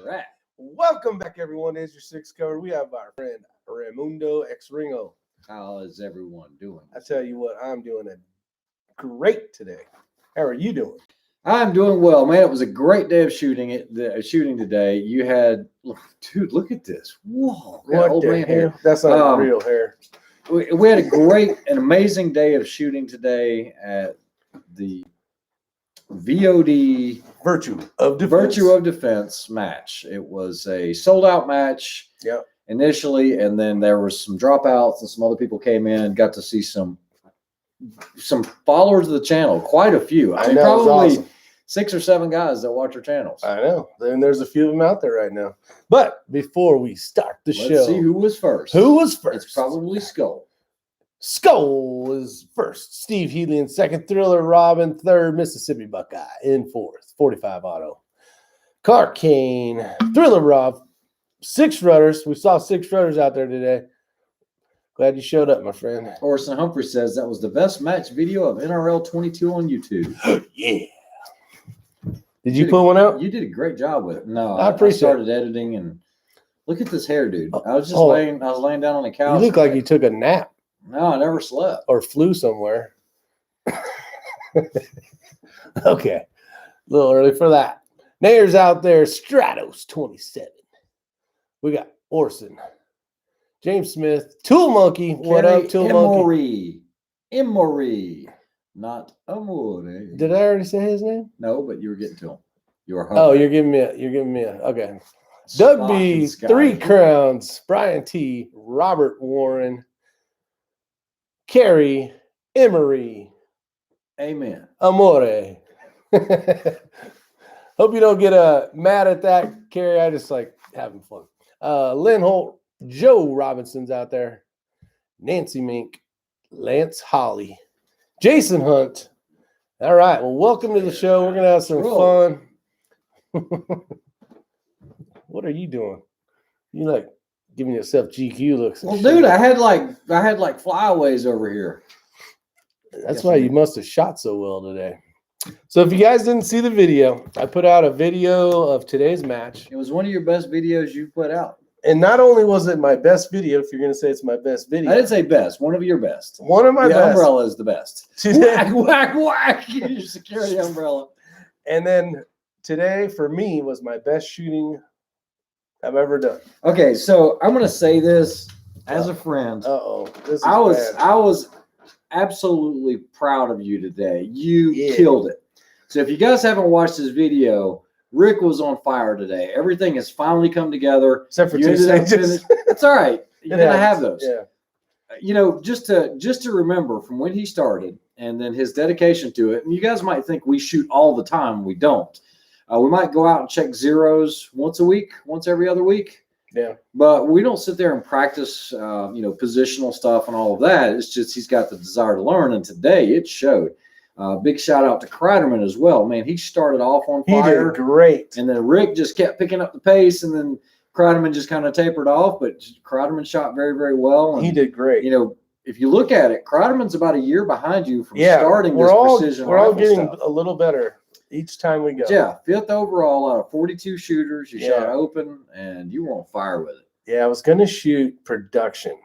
Right. Welcome back, everyone. Is your six covered? We have our friend Raimundo X Ringo. How is everyone doing? I tell you what, I'm doing great today. How are you doing? I'm doing well, man. It was a great day of shooting today. You had, dude, look at this. Whoa, What the hell? That's not real hair. We had an amazing day of shooting today at the VOD Virtue of Defense match. It was a sold out match. Yep. Initially, and then there was some dropouts and some other people came in and got to see some followers of the channel, quite a few. I mean, probably awesome. 6 or 7 guys that watch our channels. I know. And there's a few of them out there right now. But before we start the show, let's see who was first. It's probably Skull. Skull is first. Steve Healy in second. Thriller Robin third. Mississippi Buckeye in fourth. 45 auto. Car Kane. Thriller Rob. 6 rudders. We saw 6 rudders out there today. Glad you showed up, my friend. Orson Humphrey says that was the best match video of NRL 22 on YouTube. Yeah. Did you put one out? You did a great job with it. No, I appreciate I started editing and look at this hair, dude. I was laying down on the couch. You look like you took a nap. No, I never slept. Or flew somewhere. Okay. A little early for that. Nayer's out there. Stratos 27. We got Orson. James Smith. Tool Monkey. What up, Tool Monkey? Emory. Not Amore. Did I already say his name? No, but you were getting to him. You were hungry. Oh, you're giving me a okay. Doug B, 3 Crowns, Brian T, Robert Warren, Carrie, Emery. Amen. Amore. Hope you don't get mad at that, Carrie. I just like having fun. Lynn Holt, Joe Robinson's out there, Nancy Mink, Lance Holly, Jason Hunt. All right. Well, welcome to the show. We're going to have some fun. What are you doing? You like giving yourself GQ looks. Well, dude, I had like flyaways over here. That's why you must have shot so well today. So if you guys didn't see the video, I put out a video of today's match. It was one of your best videos you put out. And not only was it my best video, if you're going to say it's my best video. I didn't say best. One of your best. One of my best. The umbrella is the best. Whack, whack, whack. Your security umbrella. And then today, for me, was my best shooting I've ever done. Okay, so I'm going to say this as a friend. I was absolutely proud of you today. You killed it. So if you guys haven't watched this video, Rick was on fire today. Everything has finally come together. Except for 2 stages. It's all right. You're going to have those. Yeah. You know, just to remember from when he started and then his dedication to it. And you guys might think we shoot all the time. We don't. We might go out and check zeros once a week, once every other week. Yeah. But we don't sit there and practice, positional stuff and all of that. It's just he's got the desire to learn. And today it showed. Big shout out to Kreiderman as well. Man, he started off on fire. He did great. And then Rick just kept picking up the pace, and then Kreiderman just kind of tapered off. But Kreiderman shot very, very well. And, he did great. You know, if you look at it, Kreiderman's about a year behind you from starting this precision We're all getting stuff. A little better each time we go. Yeah, 5th overall out of 42 shooters. You shot open, and you were on fire with it. Yeah, I was going to shoot production.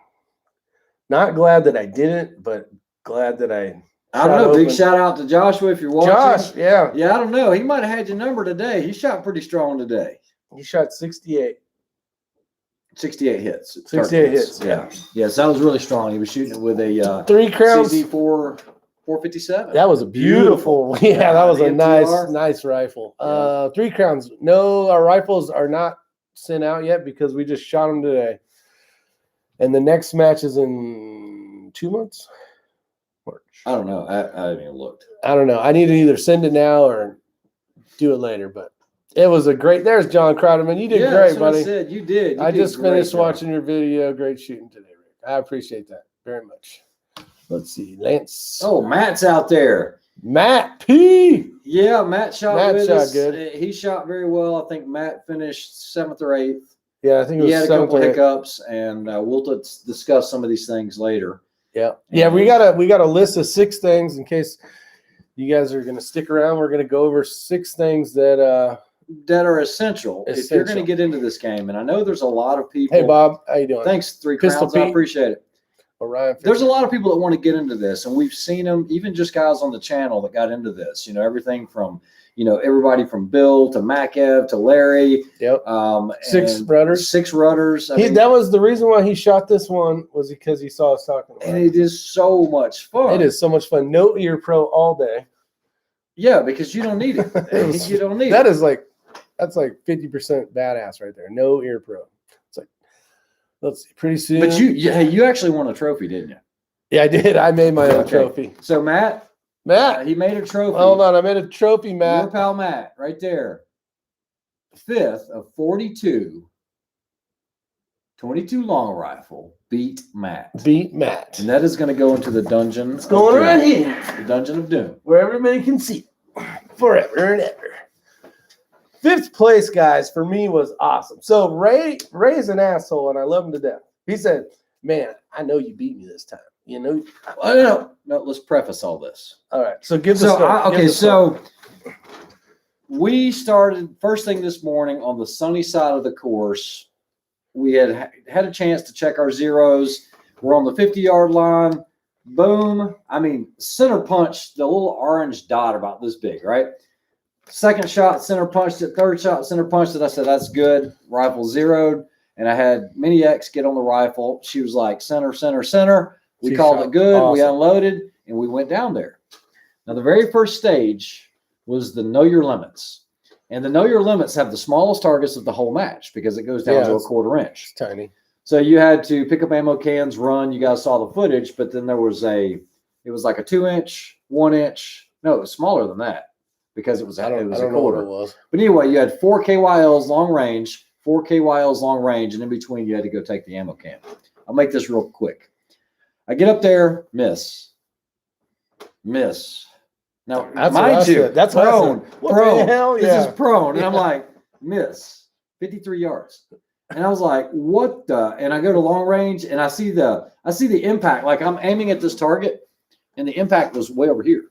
Not glad that I didn't, but glad that I don't know. Big shout out to Joshua if you're watching. Josh, yeah. Yeah, I don't know. He might have had your number today. He shot pretty strong today. He shot 68. 68 hits. 68 hits. Yeah. Yeah, so that was really strong. He was shooting it with a 3 Crowns CZ4 457. That was a beautiful. Yeah, that was a nice rifle. 3 Crowns. No, our rifles are not sent out yet because we just shot them today. And the next match is in 2 months. March. I don't know. I haven't even looked. I don't know. I need to either send it now or do it later. But it was a great. There's John Kreiderman. You did great, that's what buddy. I said. You did. I just finished watching your video. Great shooting today, Rick. I appreciate that very much. Let's see, Lance. Oh, Matt's out there. Matt P. Yeah, Matt shot good. He shot very well. I think Matt finished 7th or 8th. Yeah, I think he had a couple hiccups, and we'll discuss some of these things later. Yeah, yeah, we got a list of 6 things in case you guys are going to stick around. We're going to go over 6 things that that are essential if you're going to get into this game. And I know there's a lot of people. Hey, Bob, how you doing? Thanks, Three Crowns. I appreciate it. Orion, there's a lot of people that want to get into this, and we've seen them, even just guys on the channel that got into this. You know, everything from, you know, everybody from Bill to Makev to Larry. Yep. Six rudders. That was the reason why he shot this one, was because he saw us talking about it. And it is so much fun. It is so much fun. No ear pro all day. Yeah, because you don't need it. You don't need that it. Is like, that's like 50% badass right there. No ear pro. It's like, let's see, pretty soon. But you actually won a trophy, didn't you? Yeah, I did. I made my own trophy. So Matt, he made a trophy. Hold on, I made a trophy, Matt. Your pal Matt, right there. 5th of 42, 22 long rifle, beat Matt. And that is going to go into the dungeon. It's going right here. The Dungeon of Doom. Where everybody can see it. Forever and ever. 5th place, guys, for me was awesome. So Ray's an asshole, and I love him to death. He said, man, I know you beat me this time. You know? No, let's preface all this. All right. So give the story. So we started first thing this morning on the sunny side of the course. We had a chance to check our zeros. We're on the 50-yard line. Boom. I mean, center punch, the little orange dot about this big, right? Second shot, center punched it. Third shot, center punched it. I said, that's good. Rifle zeroed. And I had Mini X get on the rifle. She was like, center, center, center. We called it good. Awesome. We unloaded, and we went down there. Now, the very first stage was the Know Your Limits. And the Know Your Limits have the smallest targets of the whole match because it goes down to a 1/4 inch. It's tiny. So you had to pick up ammo cans, run. You guys saw the footage, but then there was it was like a 2-inch, 1-inch. No, it was smaller than that because it was a 1/4. But anyway, you had 4 KYLs long range, and in between you had to go take the ammo can. I'll make this real quick. I get up there, miss. Now, mind you, that's prone. What the hell? Yeah. This is prone. And I'm like, miss, 53 yards. And I was like, what the? And I go to long range, and I see the impact. Like, I'm aiming at this target, and the impact was way over here.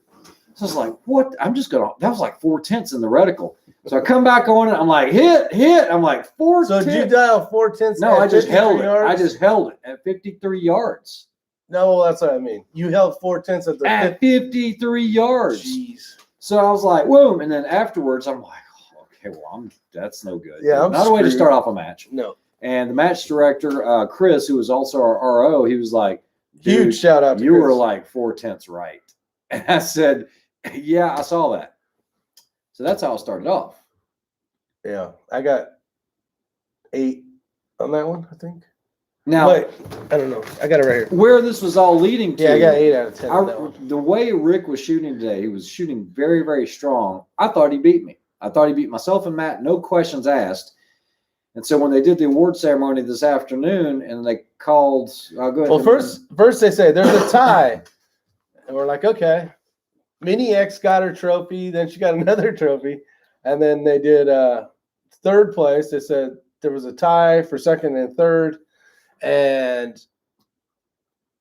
So I was like, what? That was like 4/10 in the reticle. So I come back on it. I'm like, hit. I'm like, 4/10. So did you dial 4/10? No, I just held it. I just held it at 53 yards. No, that's what I mean. You held 4/10 at 53 yards. Jeez. So I was like, whoa. And then afterwards, I'm like, oh, okay, well, that's no good. Yeah, not a way to start off a match. No. And the match director, Chris, who was also our RO, he was like, huge shout out to you Chris. were like 4/10 right. And I said, yeah, I saw that. So that's how it started off. Yeah, I got 8 on that one, I think. Now, I don't know. I got it right here. Where this was all leading to. Yeah, I got 8 out of 10 on that one. The way Rick was shooting today, he was shooting very, very strong. I thought he beat me. I thought he beat myself and Matt, no questions asked. And so when they did the award ceremony this afternoon and they called, I'll go ahead. Well, first they say there's a tie. And we're like, okay. Mini X got her trophy. Then she got another trophy. And then they did 3rd place. They said there was a tie for 2nd and 3rd. And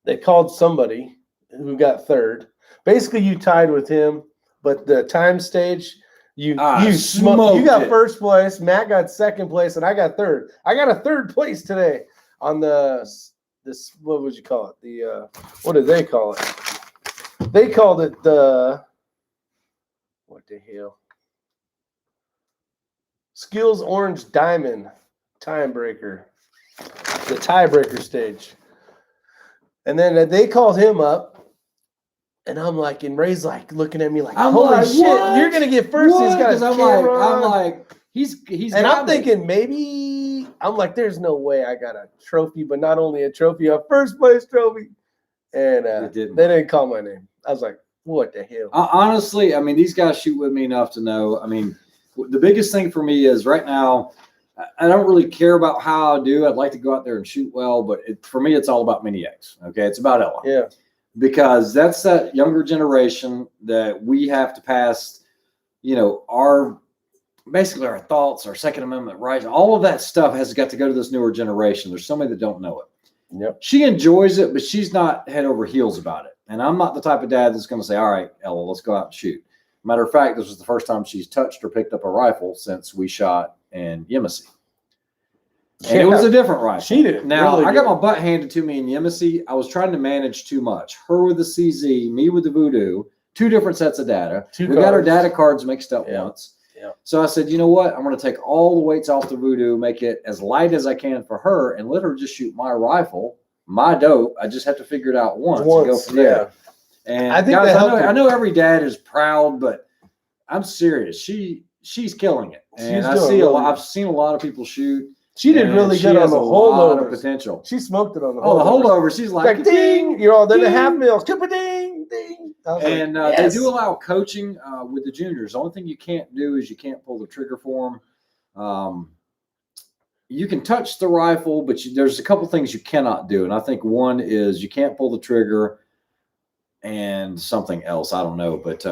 they called somebody who got 3rd. Basically, you tied with him, but the time stage, you smoked. You got 1st place. Matt got 2nd place, and I got 3rd. I got a 3rd place today on this. What would you call it? The what did they call it? They called it the what the hell? Skills Orange Diamond Time Breaker. The tiebreaker stage. And then they called him up, and I'm like, and Ray's like looking at me like, holy shit, you're gonna get first. What? He's got his camera on. I'm like, he's and I'm thinking maybe I'm like, there's no way I got a trophy, but not only a trophy, a 1st place trophy. And they didn't call my name. I was like, what the hell? Honestly, I mean, these guys shoot with me enough to know. I mean, the biggest thing for me is right now, I don't really care about how I do. I'd like to go out there and shoot well, but for me, it's all about Mini X. Okay, it's about Ella. Yeah, because that's that younger generation that we have to pass. You know, our thoughts, our Second Amendment rights, all of that stuff has got to go to this newer generation. There's so many that don't know it. Yep. She enjoys it, but she's not head over heels about it. And I'm not the type of dad that's going to say, "All right, Ella, let's go out and shoot." Matter of fact, this was the first time she's touched or picked up a rifle since we shot in Yemassee. And it was a different rifle. She did. Now, I got my butt handed to me in Yemassee. I was trying to manage too much. Her with the CZ, me with the Voodoo, 2 different sets of data. We got our data cards mixed up once. Yeah. So I said, you know what? I'm going to take all the weights off the Voodoo, make it as light as I can for her, and let her just shoot my rifle, my dope. I just have to figure it out once and go from there. And I think guys, I know every dad is proud, but I'm serious. She's killing it. And I've seen a lot of people shoot. She did really good on the holdover potential. She smoked it on the holdover. Oh, the holdover. She's like ding. You're all then a half mil. Ding, ding. And they do allow coaching with the juniors. The only thing you can't do is you can't pull the trigger for them. You can touch the rifle, but there's a couple things you cannot do. And I think one is you can't pull the trigger and something else. I don't know. But,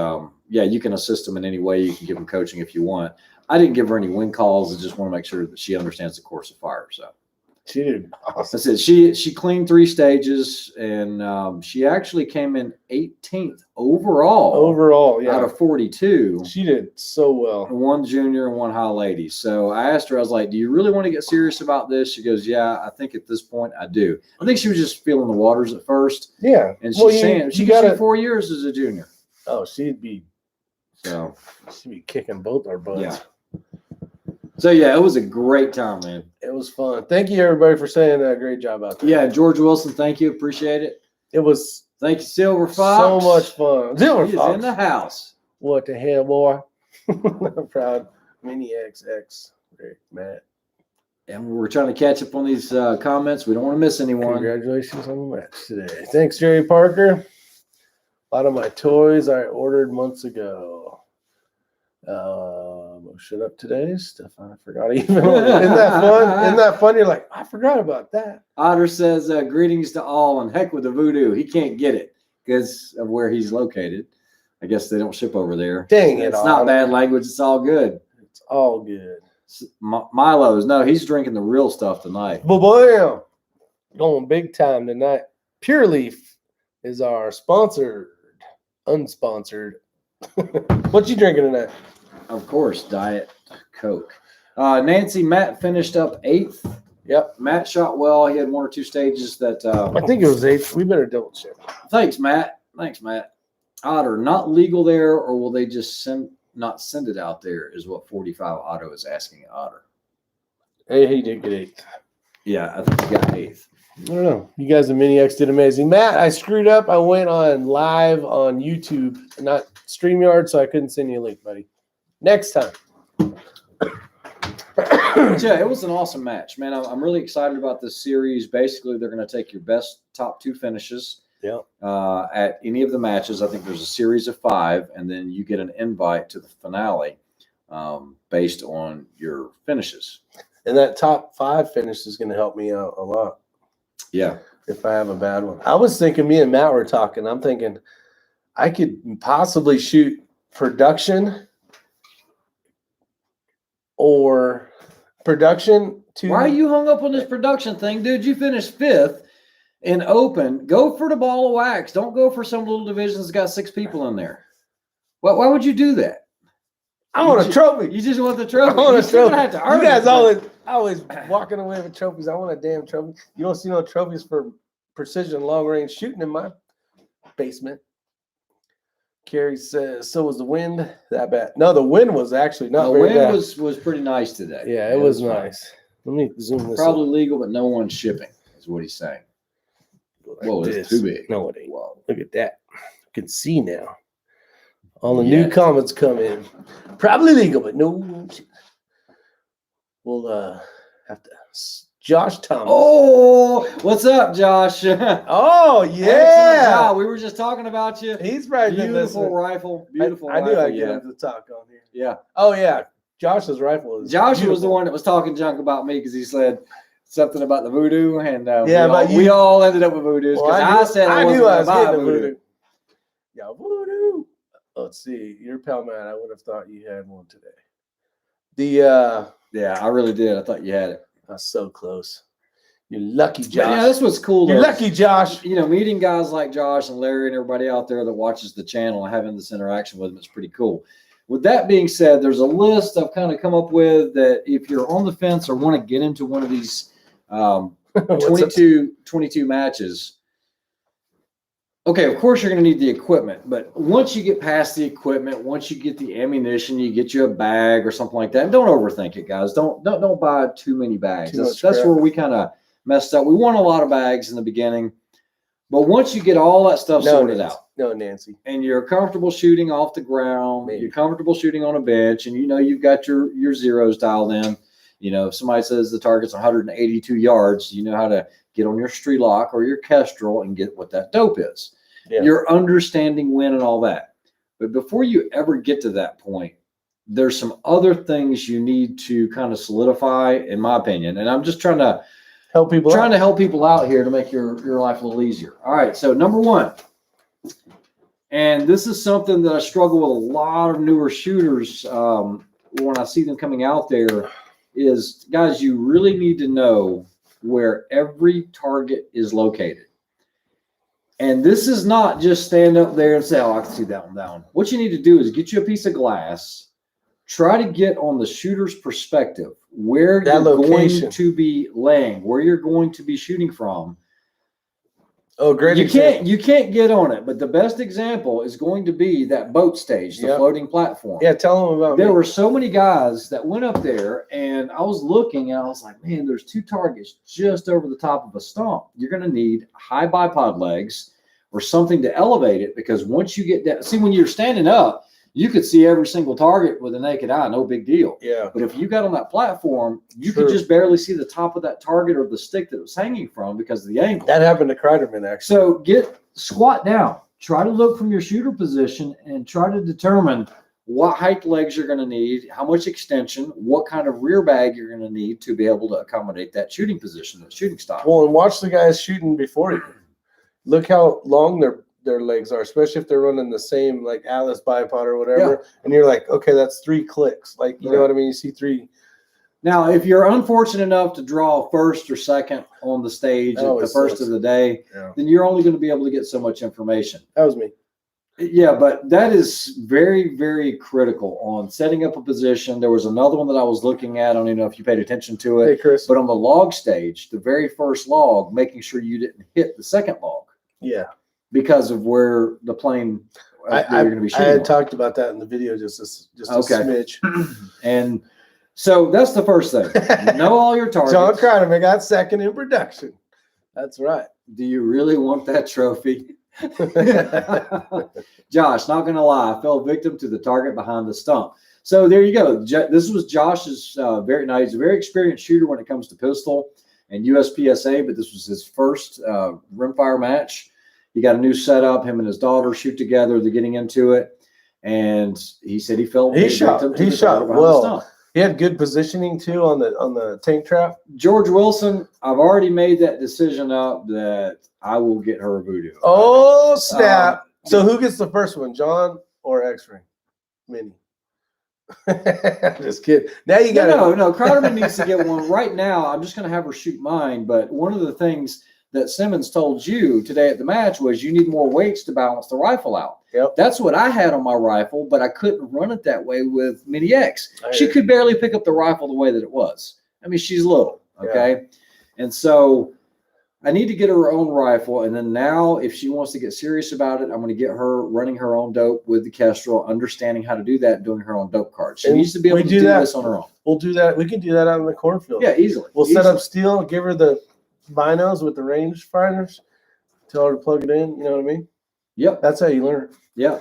yeah, you can assist them in any way. You can give them coaching if you want. I didn't give her any win calls. I just want to make sure that she understands the course of fire. So she did awesome. That's it. She cleaned 3 stages, and she actually came in 18th overall. Overall, yeah, out of 42. She did so well. 1 junior and 1 high lady. So I asked her, I was like, "Do you really want to get serious about this?" She goes, "Yeah, I think at this point I do." I think she was just feeling the waters at first. Yeah, and she's saying she got 4 years as a junior. Oh, she'd be kicking both our butts. Yeah. So, yeah, it was a great time, man. It was fun. Thank you, everybody, for saying that. Great job out there. Yeah, George Wilson, thank you. Appreciate it. It was. Thank you, Silver Fox. So much fun. Silver Fox. In the house. What the hell, boy? I'm proud. Mini XX. Great, Matt. And we're trying to catch up on these comments. We don't want to miss anyone. Congratulations on the match today. Thanks, Jerry Parker. A lot of my toys I ordered months ago. Shut up today. Stuff I forgot even. Isn't that fun? Isn't that fun? You're like, I forgot about that. Otter says, greetings to all, and heck with the Voodoo. He can't get it because of where he's located. I guess they don't ship over there. Dang it. It's not bad language. It's all good. It's all good. Milo's. No, he's drinking the real stuff tonight. Boy, going big time tonight. Pure Leaf is our unsponsored. What you drinking tonight? Of course, Diet Coke. Matt finished up 8th. Yep, Matt shot well. He had 1 or 2 stages that. I think it was 8th. We better double check. Thanks, Matt. Otter, not legal there, or will they just not send it out there? Is what 45 Otto is asking Otter. Hey, he did get 8th. Yeah, I think he got 8th. I don't know. You guys at Mini X did amazing. Matt, I screwed up. I went on live on YouTube, not StreamYard, so I couldn't send you a link, buddy. Next time. Yeah, it was an awesome match, man. I'm really excited about this series. Basically, they're going to take your best top 2 finishes at any of the matches. I think there's a series of 5, and then you get an invite to the finale based on your finishes. And that top 5 finish is going to help me out a lot. Yeah. If I have a bad one. I was thinking, me and Matt were talking, I'm thinking I could possibly shoot production or production to. Why are you hung up on this production thing, dude? You finished 5th in open. Go for the ball of wax. Don't go for some little division that's got 6 people in there. Why would you do that? I want a trophy. You just want the trophy. I want a trophy. Have to earn you guys it. always walking away with trophies. I want a damn trophy. You don't see no trophies for precision long range shooting in my basement. Carrie says, so was the wind that bad? No, the wind was actually not very bad. The wind was pretty nice today. Yeah, it was nice. Let me zoom this Probably legal, but no one's shipping, is what he's saying. Whoa, it's too big. No, it ain't. Whoa. Look at that. You can see now. All the new comments come in. Probably legal, but no. We'll have to. Josh Thomas. Oh, what's up, Josh? Oh, yeah. We were just talking about you. He's probably beautiful rifle. Beautiful I rifle. knew I'd get him to talk on here. Yeah. Oh, yeah. Josh's rifle is Josh beautiful. was the one that was talking junk about me because he said something about the Voodoo, and we all ended up with Voodoos because I said I knew I was getting a Voodoo. Yeah, Voodoo. Let's see. Your pal man, I would have thought you had one today. Yeah, I really did. I thought you had it. That's so close. You're lucky, Josh. But yeah, that's what's cool. You're lucky, Josh. You know, meeting guys like Josh and Larry and everybody out there that watches the channel and having this interaction with them, it's pretty cool. With that being said, there's a list I've kind of come up with that if you're on the fence or want to get into one of these 22 matches, okay, of course you're going to need the equipment. But once you get past the equipment, once you get the ammunition, you get you a bag or something like that. Don't overthink it, guys. Don't buy too many bags. That's where we kind of messed up. We want a lot of bags in the beginning. But once you get all that stuff sorted out, Nancy, and you're comfortable shooting off the ground, you're comfortable shooting on a bench, and you know you've got your zeros dialed in. You know, if somebody says the target's 182 yards, you know how to get on your street lock or your Kestrel and get what that dope is. Yeah. You're understanding when and all that. But before you ever get to that point, there's some other things you need to kind of solidify, in my opinion. And I'm just trying to help people out here to make your life a little easier. All right. So number one, and this is something that I struggle with a lot of newer shooters when I see them coming out there, is guys, you really need to know where every target is located. And this is not just stand up there and say, oh, I can see that one down. What you need to do is get you a piece of glass, try to get on the shooter's perspective, where you're going to be laying, where you're going to be shooting from. Oh, great example. You can't get on it, but the best example is going to be that boat stage, the floating platform. Yeah, tell them about There were so many guys that went up there, and I was looking, and I was like, man, there's two targets just over the top of a stump. You're going to need high bipod legs or something to elevate it, because once you get down, see, when you're standing up, you could see every single target with a naked eye, no big deal. Yeah. But if you got on that platform, you could just barely see the top of that target or the stick that it was hanging from because of the angle. That happened to Kreiderman, actually. So squat down. Try to look from your shooter position and try to determine what height legs you're going to need, how much extension, what kind of rear bag you're going to need to be able to accommodate that shooting position, that shooting style. Well, and watch the guys shooting before you. Look how long their legs are, especially if they're running the same like Atlas bipod or whatever. Yeah. And you're like, okay, that's 3 clicks. Like, you know what I mean? You see 3. Now, if you're unfortunate enough to draw first or second on the stage at the first of the day, then you're only going to be able to get so much information. That was me. Yeah, but that is very, very critical on setting up a position. There was another one that I was looking at. I don't even know if you paid attention to it. Hey, Chris. But on the log stage, the very first log, making sure you didn't hit the second log. Yeah. Because of where the plane you're going to be shooting. I had talked about that in the video just a smidge. And so that's the first thing. Know all your targets. John Kreiderman got second in production. That's right. Do you really want that trophy? Josh, not going to lie, I fell victim to the target behind the stump. So there you go. This was Josh's he's a very experienced shooter when it comes to pistol and USPSA, but this was his first rimfire match. He got a new setup. Him and his daughter shoot together. They're getting into it, and he said he felt he shot well. He had good positioning too on the tank trap. George Wilson, I've already made that decision up that I will get her a voodoo. Oh snap! So who gets the first one, John or X-Ring? Mini. Just kidding. Now you got no. Kreiderman needs to get one right now. I'm just going to have her shoot mine. But one of the things that Simmons told you today at the match was you need more weights to balance the rifle out. Yep. That's what I had on my rifle, but I couldn't run it that way with Mini X. She could barely pick up the rifle the way that it was. I mean, she's little, okay? Yeah. And so I need to get her own rifle, and then now if she wants to get serious about it, I'm going to get her running her own dope with the Kestrel, understanding how to do that, doing her own dope card. She needs to be able to do this on her own. We'll do that. We can do that out in the cornfield. Yeah, easily. We'll set up steel, give her the binos with the range finders, tell her to plug it in. You know what I mean? Yep. That's how you learn. Yeah.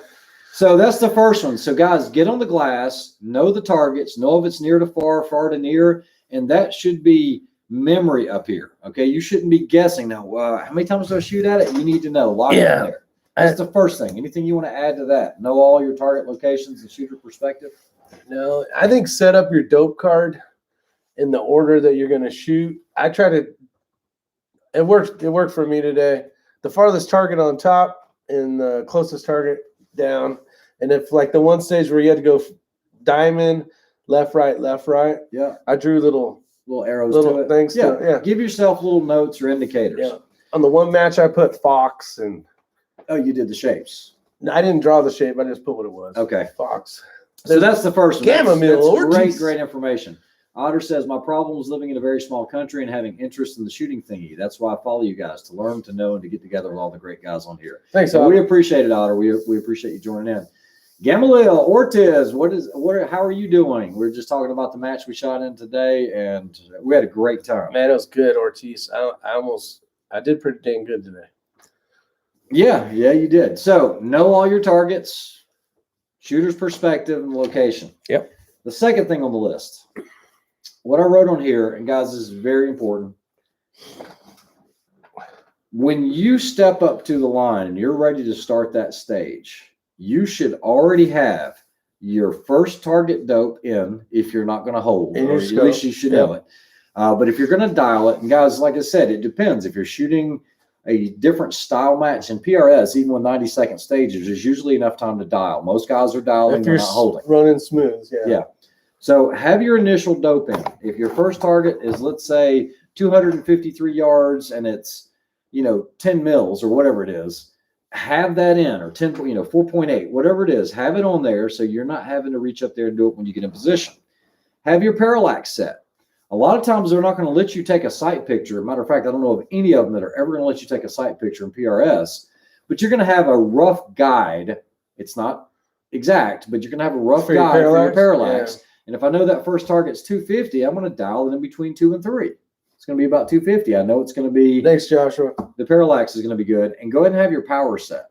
So that's the first one. So guys, get on the glass, know the targets, know if it's near to far, far to near, and that should be memory up here. Okay, you shouldn't be guessing now. How many times do I shoot at it? You need to know. Lock it in there. That's the first thing. Anything you want to add to that? Know all your target locations and shooter perspective. No, I think set up your dope card in the order that you're going to shoot. I try to. It worked. It worked for me today. The farthest target on top and the closest target down. And if like the one stage where you had to go diamond, left, right, yeah, I drew little little arrows little to it. things. Yeah. Give yourself little notes or indicators. Yeah. On the one match, I put fox and. Oh, you did the shapes. No, I didn't draw the shape. I just put what it was. Okay. Fox. So that's the first one. Chamomile. That's great information. Otter says, my problem is living in a very small country and having interest in the shooting thingy. That's why I follow you guys, to learn, to know, and to get together with all the great guys on here. Thanks, Otter. We appreciate it, Otter. We appreciate you joining in. Gamaliel Ortiz, how are you doing? We were just talking about the match we shot in today, and we had a great time. Man, it was good, Ortiz. I did pretty dang good today. Yeah, you did. So know all your targets, shooter's perspective, and location. Yep. The second thing on the list, what I wrote on here, and guys, this is very important. When you step up to the line and you're ready to start that stage, you should already have your first target dope in if you're not going to hold. Or at least you should know it. But if you're going to dial it, and guys, like I said, it depends. If you're shooting a different style match in PRS, even with 90-second stages, there's usually enough time to dial. Most guys are dialing, they're not holding. Running smooth, yeah. So have your initial dope in. If your first target is, let's say, 253 yards and it's, 10 mils or whatever it is, have that in, or 10, 4.8, whatever it is, have it on there so you're not having to reach up there and do it when you get in position. Have your parallax set. A lot of times they're not going to let you take a sight picture. Matter of fact, I don't know of any of them that are ever going to let you take a sight picture in PRS, but you're going to have a rough guide. It's not exact, but you're going to have a rough guide for your parallax. Yeah. And if I know that first target's 250, I'm going to dial it in between 2 and 3. It's going to be about 250. I know it's going to be. Thanks, Joshua. The parallax is going to be good. And go ahead and have your power set.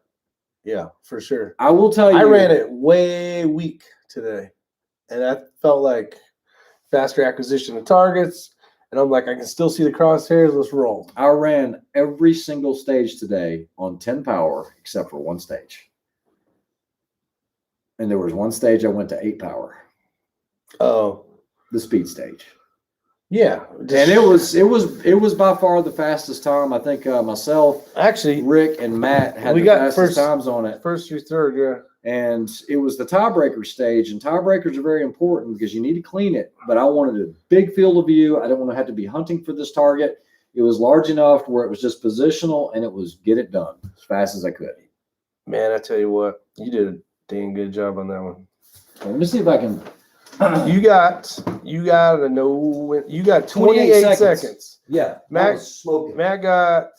Yeah, for sure. I will tell you. I ran it way weak today. And I felt like faster acquisition of targets. And I'm like, I can still see the crosshairs. Let's roll. I ran every single stage today on 10 power except for one stage. And there was one stage I went to 8 power. Oh. The speed stage. Yeah. And it was by far the fastest time. I think myself, actually, Rick, and Matt had the fastest times on it. First through third, yeah. And it was the tiebreaker stage, and tiebreakers are very important because you need to clean it. But I wanted a big field of view. I didn't want to have to be hunting for this target. It was large enough where it was just positional, and it was get it done as fast as I could. Man, I tell you what, you did a dang good job on that one. Let me see if I can. You got 28 seconds. Yeah, Matt got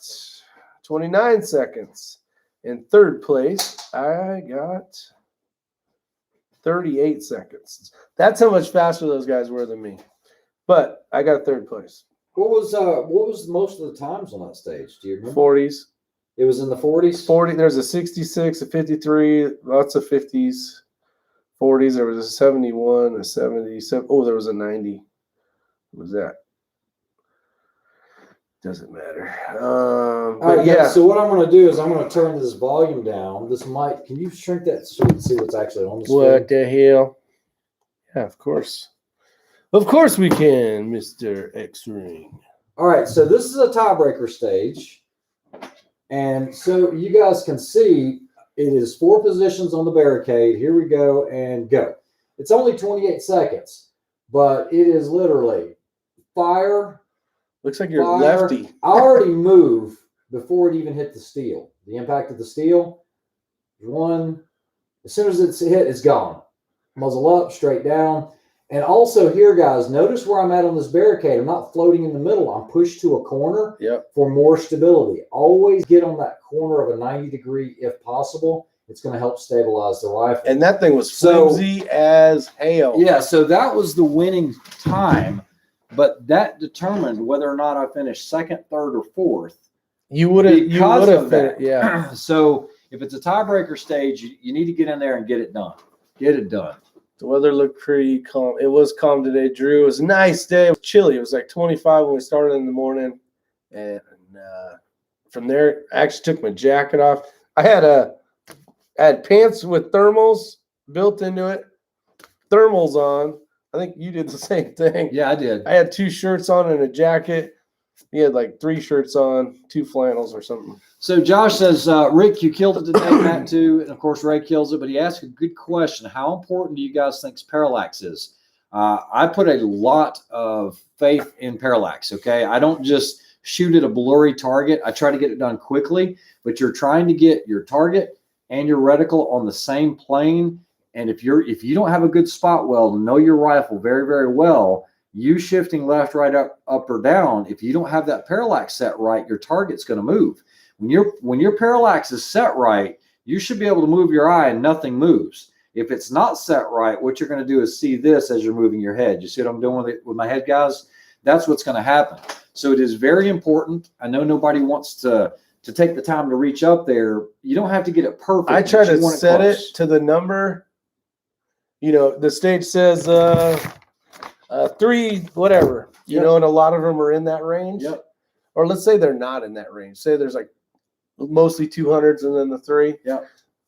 29 seconds. In third place, I got 38 seconds. That's how much faster those guys were than me. But I got third place. What was most of the times on that stage? Do you remember? 40s. It was in the 40s? 40. There's a 66, a 53, lots of 50s. 40s, there was a 71, a 77. Oh, there was a 90. What was that? Doesn't matter. But yeah. So what I'm going to do is I'm going to turn this volume down. This mic, can you shrink that so we can see what's actually on the screen? What the hell? Yeah, of course. Of course we can, Mr. X-Ring. All right, so this is a tiebreaker stage. And so you guys can see it is 4 positions on the barricade. Here we go and go. It's only 28 seconds, but it is literally fire. Looks like you're lefty. I already moved before it even hit the steel. The impact of the steel, one. As soon as it's hit, it's gone. Muzzle up, straight down. And also here, guys, notice where I'm at on this barricade. I'm not floating in the middle. I'm pushed to a corner for more stability. Always get on that corner of a 90 degree if possible. It's going to help stabilize the rifle. And that thing was flimsy as hell. Yeah, so that was the winning time, but that determined whether or not I finished second, third, or fourth. You would have fit, yeah. So if it's a tiebreaker stage, you need to get in there and get it done. Get it done. The weather looked pretty calm. It was calm today, Drew. It was a nice day. It was chilly. It was like 25 when we started in the morning. And from there, I actually took my jacket off. I had pants with thermals built into it, thermals on. I think you did the same thing. Yeah, I did. I had 2 shirts on and a jacket. He had like 3 shirts on, 2 flannels or something. So Josh says, Rick, you killed it today, Matt too. And of course, Ray kills it, but he asked a good question. How important do you guys think parallax is? I put a lot of faith in parallax. Okay, I don't just shoot at a blurry target. I try to get it done quickly, but you're trying to get your target and your reticle on the same plane. And if you don't have a good spot weld and know your rifle very, very well, you shifting left, right, up or down, if you don't have that parallax set right, your target's going to move. When your parallax is set right, you should be able to move your eye and nothing moves. If it's not set right, what you're going to do is see this as you're moving your head. You see what I'm doing with my head, guys? That's what's going to happen. So it is very important. I know nobody wants to take the time to reach up there. You don't have to get it perfect. I try to set it to the number. The stage says 3, whatever. You know, and a lot of them are in that range. Yep. Or let's say they're not in that range. Say there's like mostly 200s and then the 3. Yeah.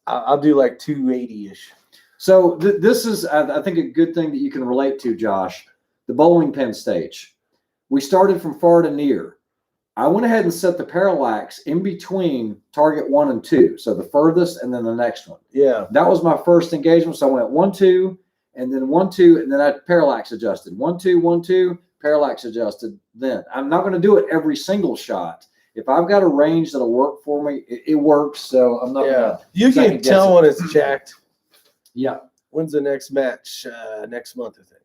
I'll do like 280-ish. So this is, I think, a good thing that you can relate to, Josh. The bowling pin stage. We started from far to near. I went ahead and set the parallax in between target 1 and 2. So the furthest and then the next one. Yeah. That was my first engagement. So I went 1, 2, and then 1, 2, and then I parallax adjusted. 1, 2, 1, 2, parallax adjusted. Then I'm not going to do it every single shot. If I've got a range that'll work for me, it works. So I'm not going to. You can tell when it's jacked. Yeah. When's the next match? Next month, I think.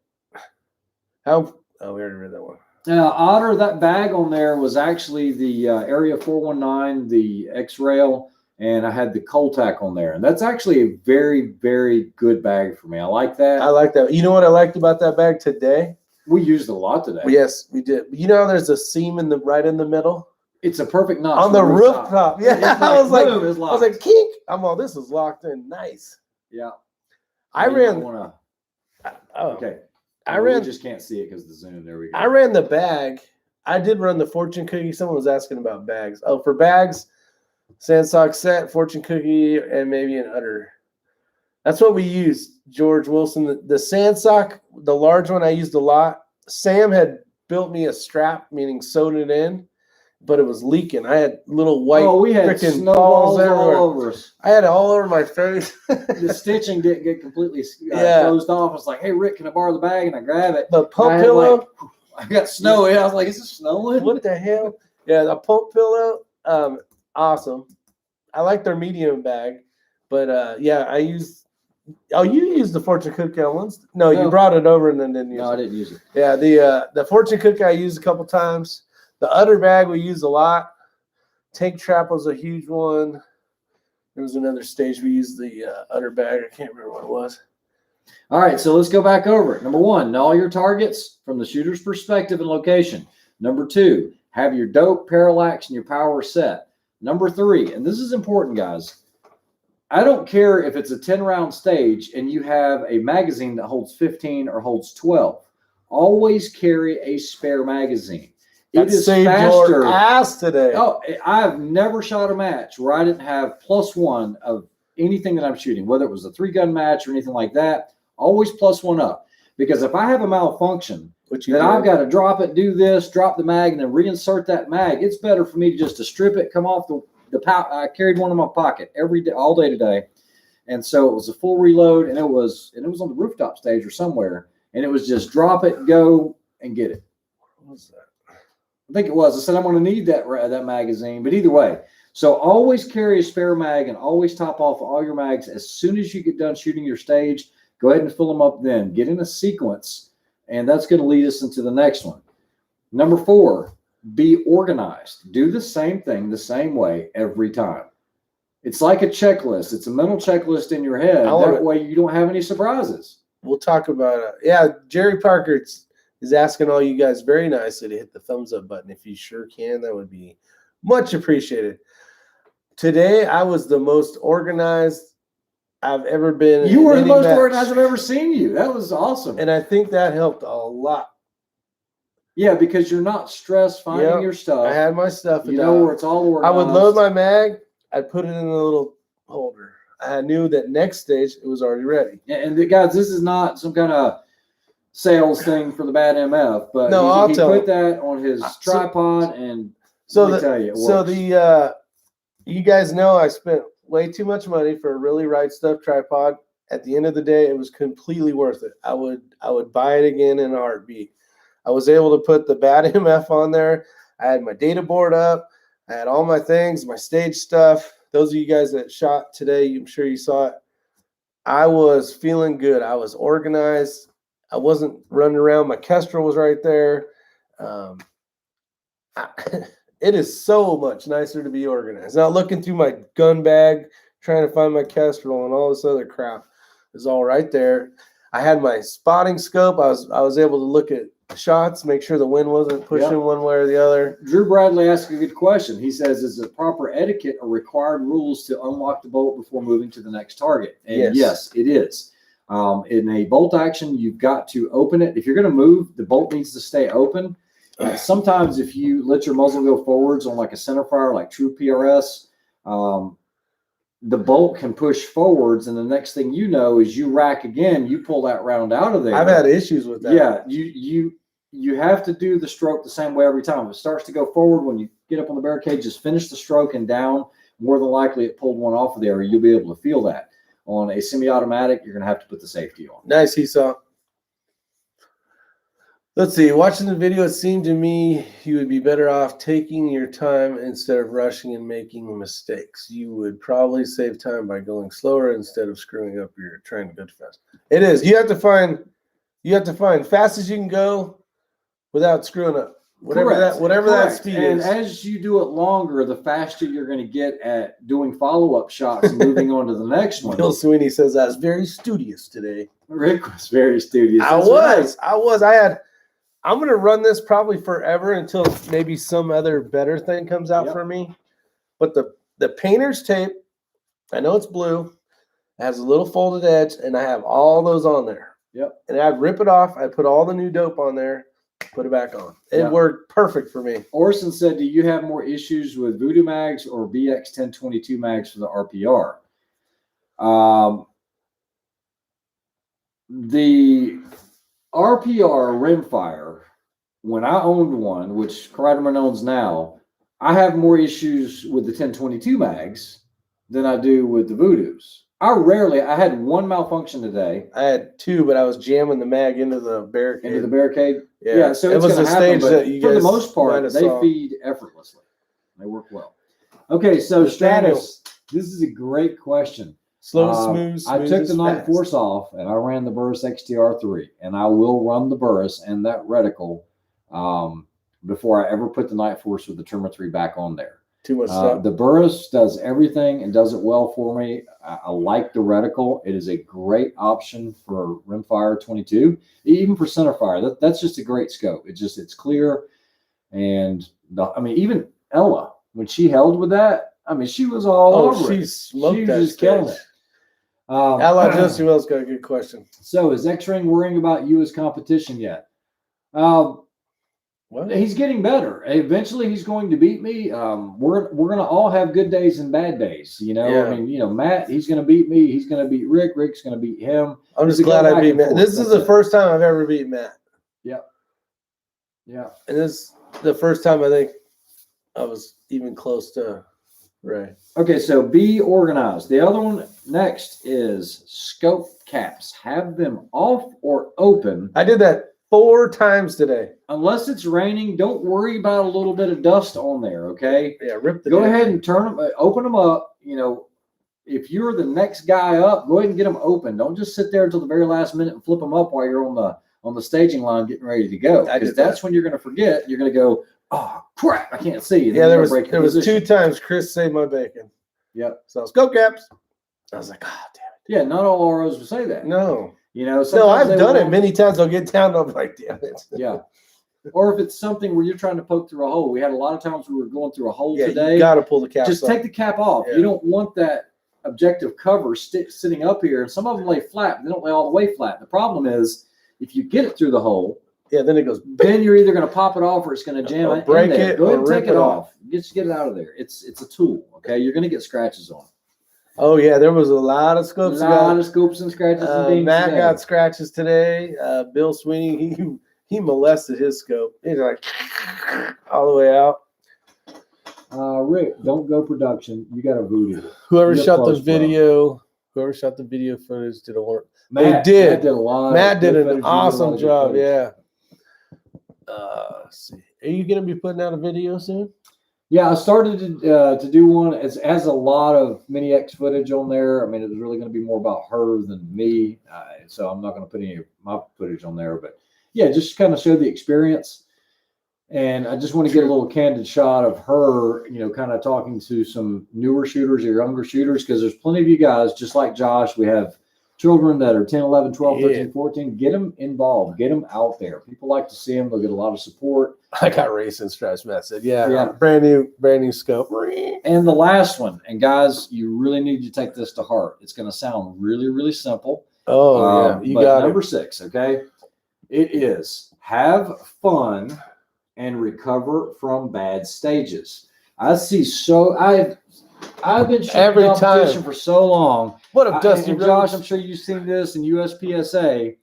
Oh, we already read that one. Otter, that bag on there was actually the Area 419, the X-Rail, and I had the Coltac on there. And that's actually a very, very good bag for me. I like that. I like that. You know what I liked about that bag today? We used it a lot today. Yes, we did. You know, there's a seam right in the middle. It's a perfect notch on the rooftop. Yeah, like, I was boom, like, kink. This is locked in. Nice. Yeah. I ran. Okay. We just can't see it because the zoom. There we go. I ran the bag. I did run the fortune cookie. Someone was asking about bags. Oh, for bags, sandstock set, fortune cookie, and maybe an udder. That's what we used, George Wilson. The sandstock, the large one, I used a lot. Sam had built me a strap, meaning sewed it in, but it was leaking. I had little white freaking balls everywhere. All over us. I had it all over my face. The stitching didn't get completely closed off. I was like, hey, Rick, can I borrow the bag? And I grab it. The pump pillow. I got snow in. I was like, is it snowing? What the hell? Yeah, the pump pillow. Awesome. I like their medium bag. But, I used. Oh, you used the fortune cookie once? No, you brought it over and then didn't use it. No, I didn't use it. Yeah, the fortune cookie I used a couple times. The udder bag we used a lot. Tank trap was a huge one. There was another stage we used the udder bag. I can't remember what it was. All right, so let's go back over it. Number 1, know all your targets from the shooter's perspective and location. Number 2, have your dope, parallax, and your power set. Number 3, and this is important, guys. I don't care if it's a 10-round stage and you have a magazine that holds 15 or holds 12. Always carry a spare magazine. It is faster. Ass today. Oh, I've never shot a match where I didn't have +1 of anything that I'm shooting, whether it was a 3-gun match or anything like that. Always +1 up. Because if I have a malfunction, then I've got to drop it, do this, drop the mag, and then reinsert that mag. It's better for me just to strip it, come off the pouch. I carried one in my pocket every day, all day today, and so it was a full reload, and it was on the rooftop stage or somewhere, and it was just drop it, go, and get it. What was that? I think it was. I said I'm going to need that magazine, but either way. So always carry a spare mag and always top off all your mags as soon as you get done shooting your stage. Go ahead and fill them up then. Get in a sequence, and that's going to lead us into the next one. Number 4. Be organized. Do the same thing the same way every time. It's like a checklist. It's a mental checklist in your head. That way you don't have any surprises. We'll talk about it. Jerry Parker is asking all you guys very nicely to hit the thumbs up button. If you sure can, that would be much appreciated. Today, I was the most organized I've ever been. You were the most organized I've ever seen you. That was awesome. And I think that helped a lot. Yeah, because you're not stressed finding your stuff. I had my stuff. You know where it's all organized. I would load my mag. I'd put it in a little holder. I knew that next stage it was already ready. And guys, this is not some kind of sales thing for the bad MF, but he put that on his tripod, and tell you, it works. You guys know I spent way too much money for a really right stuff tripod, at the end of the day, it was completely worth it. I would buy it again in a heartbeat. I was able to put the bad MF on there. I had my data board up. I had all my things, my stage stuff. Those of you guys that shot today, I'm sure you saw it. I was feeling good. I was organized. I wasn't running around. My Kestrel was right there. It is so much nicer to be organized. Not looking through my gun bag, trying to find my Kestrel and all this other crap. It was all right there. I had my spotting scope. I was able to look at shots, make sure the wind wasn't pushing one way or the other. Drew Bradley asked a good question. He says, is it proper etiquette or required rules to unlock the bolt before moving to the next target? And yes it is. In a bolt action, you've got to open it. If you're going to move, the bolt needs to stay open. Sometimes if you let your muzzle go forwards on like a centerfire, like true PRS, the bolt can push forwards, and the next thing you know is you rack again, you pull that round out of there. I've had issues with that. Yeah, you have to do the stroke the same way every time. If it starts to go forward, when you get up on the barricade, just finish the stroke and down. More than likely it pulled one off of there, or you'll be able to feel that. On a semi-automatic, you're going to have to put the safety on. Nice, Esau. Let's see. Watching the video, it seemed to me you would be better off taking your time instead of rushing and making mistakes. You would probably save time by going slower instead of screwing up your trying to go too fast. It is. You have to find fast as you can go without screwing up. Whatever that speed is. And as you do it longer, the faster you're going to get at doing follow-up shots and moving on to the next one. Bill Sweeney says I was very studious today. Rick was very studious. I'm going to run this probably forever until maybe some other better thing comes out for me. But the painter's tape, I know it's blue, it has a little folded edge, and I have all those on there. Yep. And I'd rip it off. I'd put all the new dope on there, put it back on. It worked perfect for me. Orson said, do you have more issues with Voodoo mags or BX 1022 mags for the RPR? The RPR rimfire, when I owned one, which Kreiderman owns now, I have more issues with the 1022 mags than I do with the Voodoos. I had one malfunction today. I had two, but I was jamming the mag into the barricade. Yeah, so it was a stage that you guys, for the most part, they feed effortlessly. They work well. Okay, so status. This is a great question. Slow, smooth. I took the night force off, and I ran the Burris XTR3, and I will run the Burris and that reticle before I ever put the night force with the Tremor 3 back on there. Too much stuff. The Burris does everything and does it well for me. I like the reticle. It is a great option for rimfire 22, even for centerfire. That's just a great scope. It's clear, and even Ella, when she held with that, she was all over. She smoked that. She was just killing it. Ella Josie Wells got a good question. So is X-Ring worrying about you as competition yet? He's getting better. Eventually, he's going to beat me. We're going to all have good days and bad days. Matt, he's going to beat me. He's going to beat Rick. Rick's going to beat him. I'm just glad I beat Matt. This is the first time I've ever beat Matt. Yeah. Yeah. And this is the first time I think I was even close to Ray. Okay, so be organized. The other one next is scope caps. Have them off or open. I did that 4 times today. Unless it's raining, don't worry about a little bit of dust on there, okay? Yeah, Go ahead and turn them, open them up. If you're the next guy up, go ahead and get them open. Don't just sit there until the very last minute and flip them up while you're on the staging line getting ready to go. Because that's when you're going to forget. You're going to go, oh, crap, I can't see. And there was 2 times Chris saved my bacon. Yep. So scope caps. I was like, oh, damn it. Yeah, not all ROs will say that. No. I've done it many times. I'll get down and I'm like, damn it. Yeah. Or if it's something where you're trying to poke through a hole. We had a lot of times we were going through a hole today. You got to pull the cap. Just take the cap off. Yeah. You don't want that objective cover sitting up here. And some of them lay flat, but they don't lay all the way flat. The problem is if you get it through the hole, then it goes. Then you're either going to pop it off or it's going to jam it. Break it. Go ahead and take it off. Just get it out of there. It's a tool. Okay, you're going to get scratches on it. Oh yeah, there was a lot of scopes. A lot of scopes and scratches. And Matt got scratches today. Bill Sweeney, he molested his scope. He's like all the way out. Rick, don't go production. You got a voodoo. Whoever shot the video Whoever shot the video footage did a work. Matt did a lot. Matt did an awesome job. Yeah. Let's see. Are you going to be putting out a video soon? Yeah, I started to do one. It has a lot of Mini X footage on there. I mean, it's really going to be more about her than me. So I'm not going to put any of my footage on there. But yeah, just kind of show the experience. And I just want to get a little candid shot of her, kind of talking to some newer shooters or younger shooters, because there's plenty of you guys, just like Josh. We have children that are 10, 11, 12, 13, 14. Get them involved. Get them out there. People like to see them. They'll get a lot of support. I got racing stress message. Yeah. Brand new scope. And the last one, and guys, you really need to take this to heart. It's going to sound really, really simple. Oh, yeah. You got number 6, okay? It is have fun and recover from bad stages. I've been shooting competition for so long. What up, Dusty? And Josh, I'm sure you've seen this in USPSA.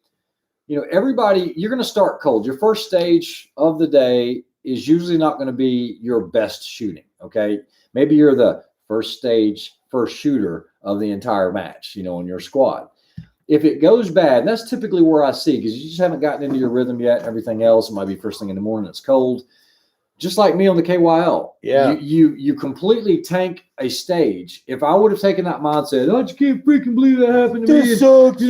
Everybody, you're going to start cold. Your first stage of the day is usually not going to be your best shooting, okay? Maybe you're the first shooter of the entire match, in your squad. If it goes bad, and that's typically where I see, because you just haven't gotten into your rhythm yet and everything else. It might be first thing in the morning, it's cold. Just like me on the KYL. Yeah. You completely tank a stage. If I would have taken that mindset, I just can't freaking believe that happened to me. This sucks.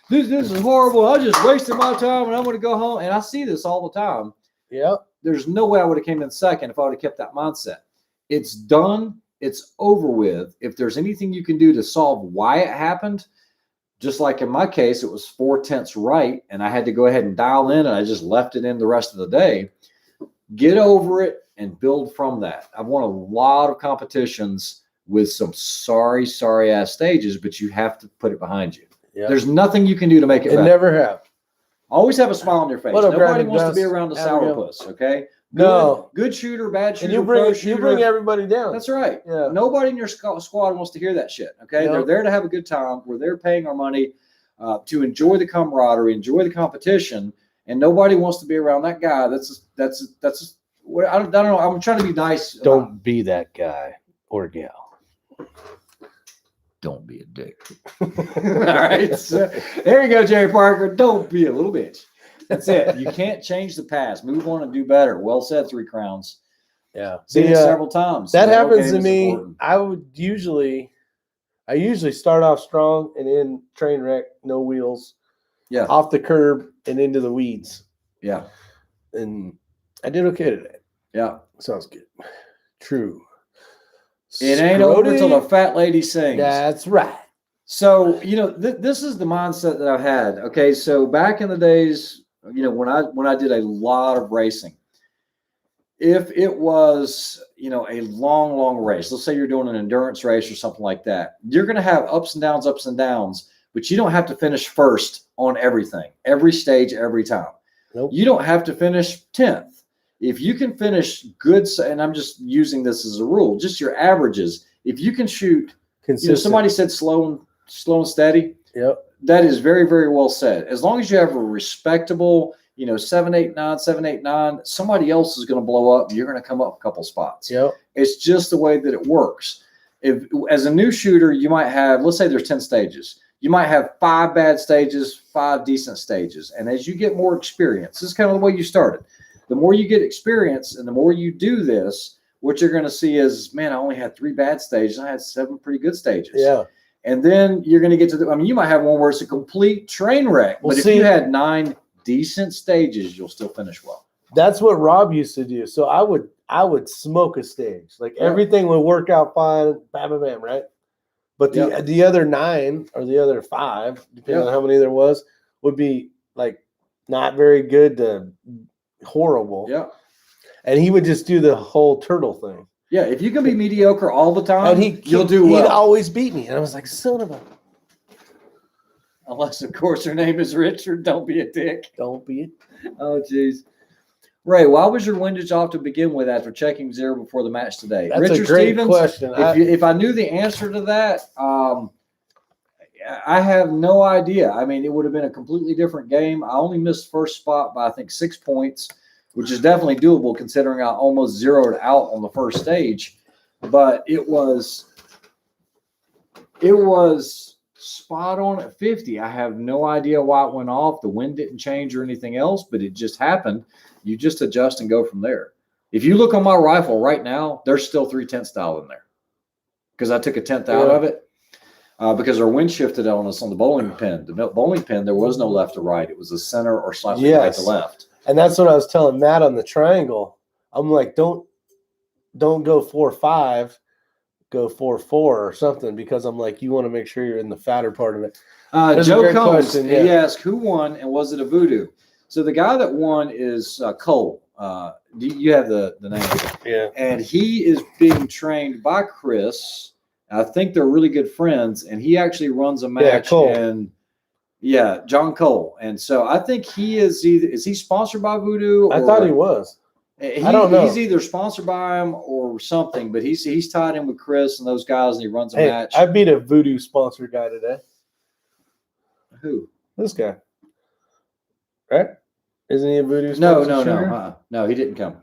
This is horrible. I just wasted my time and I'm going to go home. And I see this all the time. Yeah. There's no way I would have came in second if I would have kept that mindset. It's done. It's over with. If there's anything you can do to solve why it happened, just like in my case, it was 4/10 right, and I had to go ahead and dial in, and I just left it in the rest of the day. Get over it and build from that. I've won a lot of competitions with some sorry ass stages, but you have to put it behind you. Yep. There's nothing you can do to make it better. Never have. Always have a smile on your face. Nobody wants to be around a sourpuss, okay? Good shooter, bad shooter, and you bring everybody down. That's right. Yeah. Nobody in your squad wants to hear that shit, okay? Yep. They're there to have a good time. We're there paying our money to enjoy the camaraderie, enjoy the competition, and nobody wants to be around that guy. That's what I don't know. I'm trying to be nice. Don't be that guy or gal. Don't be a dick. All right. So, there you go, Jerry Parker. Don't be a little bitch. That's it. You can't change the past. Move on and do better. Well said, 3 crowns. Yeah. Seen it several times. That happens to me. Important. I usually start off strong and then train wreck, no wheels. Yeah. Off the curb and into the weeds. Yeah. And I did okay today. Yeah. Sounds good. True. It ain't over till the fat lady sings. That's right. So, this is the mindset that I've had. Okay. So back in the days, when I did a lot of racing, if it was, a long race, let's say you're doing an endurance race or something like that, you're going to have ups and downs, but you don't have to finish first on everything, every stage, every time. Nope. You don't have to finish 10th. If you can finish good, and I'm just using this as a rule, just your averages, if you can shoot, somebody said slow and steady. Yep. That is very, very well said. As long as you have a respectable, 789, somebody else is going to blow up and you're going to come up a couple spots. Yep. It's just the way that it works. If as a new shooter, you might have, let's say there's 10 stages. You might have 5 bad stages, 5 decent stages. And as you get more experience, this is kind of the way you started. The more you get experience and the more you do this, what you're going to see is, man, I only had 3 bad stages. I had 7 pretty good stages. Yeah. And then you're going to get to you might have one where it's a complete train wreck. But if you had 9 decent stages, you'll still finish well. That's what Rob used to do. So I would smoke a stage. Like everything would work out fine, bam, right? But the other 9 or the other 5, depending on how many there was, would be like not very good to horrible. Yeah. And he would just do the whole turtle thing. Yeah, if you can be mediocre all the time, and you'll do well. He'd always beat me. And I was like, son of a... Unless, of course, her name is Richard. Don't be a dick. Don't be it. Oh, jeez. Ray, why was your windage off to begin with after checking 0 before the match today? That's Richard a great Stevens, question. If I knew the answer to that, I have no idea. I mean, it would have been a completely different game. I only missed first spot by, I think, 6 points, which is definitely doable considering I almost zeroed out on the first stage. But it was spot on at 50. I have no idea why it went off. The wind didn't change or anything else, but it just happened. You just adjust and go from there. If you look on my rifle right now, there's still 3/10 dial in there because I took a 10th out of it because our wind shifted on us on the bowling pin. The bowling pin, there was no left or right. It was a center or slightly right to left. And that's what I was telling Matt on the triangle. I'm like, don't go 4.5. Go 4.4 or something, because I'm like, you want to make sure you're in the fatter part of it. Joe Combs, he asked who won and was it a voodoo? So the guy that won is Cole. You have the name. Yeah. And he is being trained by Chris. I think they're really good friends, and he actually runs a match. John Cole. And so I think he is he sponsored by Voodoo? I thought he was. I don't know. He's either sponsored by him or something, but he's tied in with Chris and those guys, and he runs a match. I beat a Voodoo sponsored guy today. Who? This guy. Right? Isn't he a Voodoo sponsor? No, he didn't come.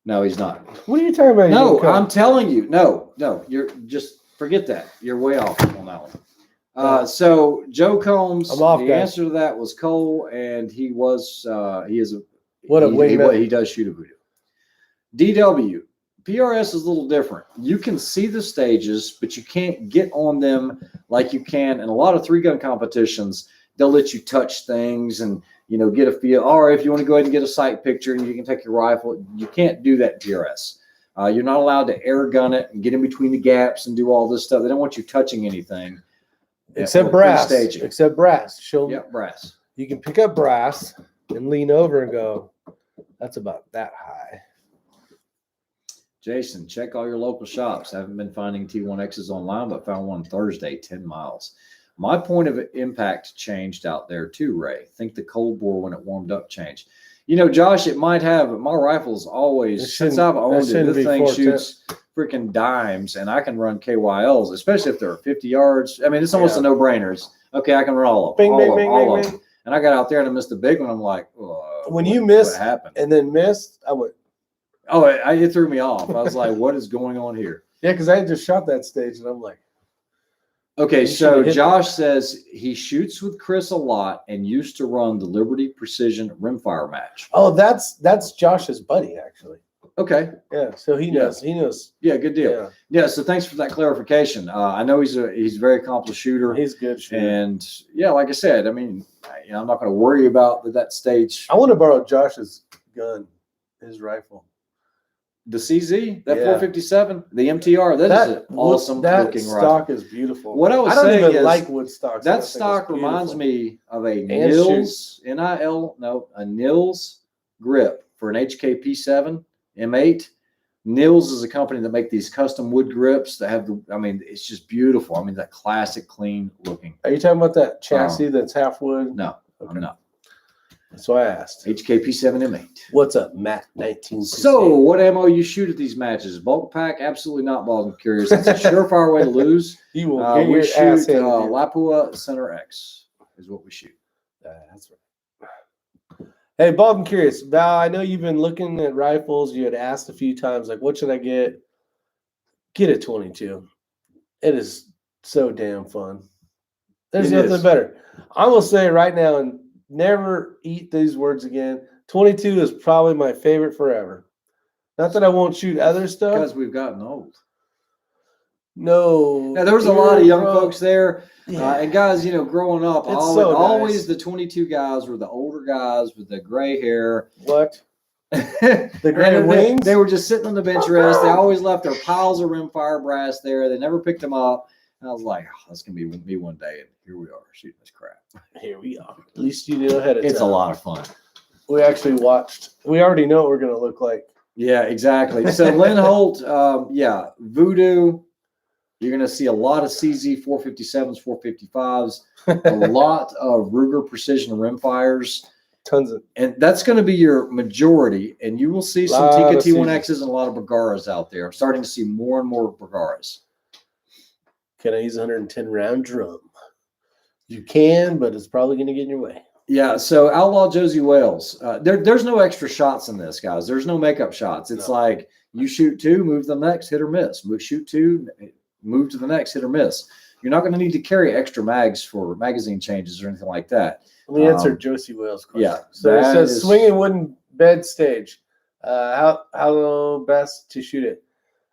No, he's not. What are you talking about? No, I'm telling you. No, you're just forget that. You're way off on that one. So Joe Combs, the answer to that was Cole, and he does shoot a Voodoo. DW, PRS is a little different. You can see the stages, but you can't get on them like you can in a lot of 3-gun competitions. They'll let you touch things and get a feel. Or if you want to go ahead and get a sight picture and you can take your rifle, you can't do that in PRS. You're not allowed to air gun it and get in between the gaps and do all this stuff. They don't want you touching anything. Except brass. Except brass. Brass. You can pick up brass and lean over and go, that's about that high. Jason, check all your local shops. Haven't been finding T1Xs online, but found one Thursday, 10 miles. My point of impact changed out there too, Ray. Think the cold bore when it warmed up changed. Josh, it might have, but my rifle's always, since I've owned it, this thing shoots freaking dimes, and I can run KYLs, especially if they're 50 yards. I mean, it's almost a no-brainer. Okay, I can run all of them. All of them. And I got out there and I missed a big one. I'm like, when you missed and then missed, I went, it threw me off. I was like, what is going on here? Yeah, because I had just shot that stage, and I'm like, okay, so Josh says he shoots with Chris a lot and used to run the Liberty Precision rimfire match. Oh, that's Josh's buddy, actually. Okay. Yeah, so he knows. He knows. Yeah, good deal. Yeah, so thanks for that clarification. I know he's a very accomplished shooter. He's a good shooter. And like I said, I mean, I'm not going to worry about that stage. I want to borrow Josh's gun, his rifle. The CZ, that 457, the MTR, that is an awesome looking rifle. That stock is beautiful. What I was saying is, like wood stocks. That stock reminds me of a Nils, a Nils grip for an HK P7 M8. Nils is a company that make these custom wood grips that have it's just beautiful. I mean, that classic, clean looking. Are you talking about that chassis that's half wood? No, okay. I'm not. That's why I asked. HK P7 M8. What's up, Matt? 19. So, what ammo you shoot at these matches? Bulk pack? Absolutely not, Bald and Curious. It's a surefire way to lose. You will get your ass handed. Lapua Center X is what we shoot. That's right. Hey, Bald and Curious. Val, I know you've been looking at rifles. You had asked a few times, like, what should I get? Get a 22. It is so damn fun. There's nothing better. I will say right now, and never eat these words again, 22 is probably my favorite forever. Not that I won't shoot other stuff. Because we've gotten old. No. Now, there was a lot of young folks there. Yeah. And guys, growing up, always the 22 guys were the older guys with the gray hair. What? The gray wings? They were just sitting on the bench rest. They always left their piles of rimfire brass there. They never picked them up. And I was like, that's going to be me one day. And here we are shooting this crap. Here we are. At least you knew ahead of time. It's a lot of fun. We actually watched. We already know what we're going to look like. Yeah, exactly. So Lynn Holt, Voodoo. You're going to see a lot of CZ 457s, 455s, a lot of Ruger Precision rimfires. Tons of. And that's going to be your majority. And you will see some Tika T1Xs and a lot of Bergaras out there. I'm starting to see more and more Bergaras. Can I use a 110 round drum? You can, but it's probably going to get in your way. Yeah, so Outlaw Josie Wales. There's no extra shots in this, guys. There's no makeup shots. It's like you shoot two, move to the next, hit or miss. Shoot two, move to the next, hit or miss. You're not going to need to carry extra mags for magazine changes or anything like that. Let me answer Josie Wales' question. Yeah. So it says swinging wooden bed stage. How best to shoot it?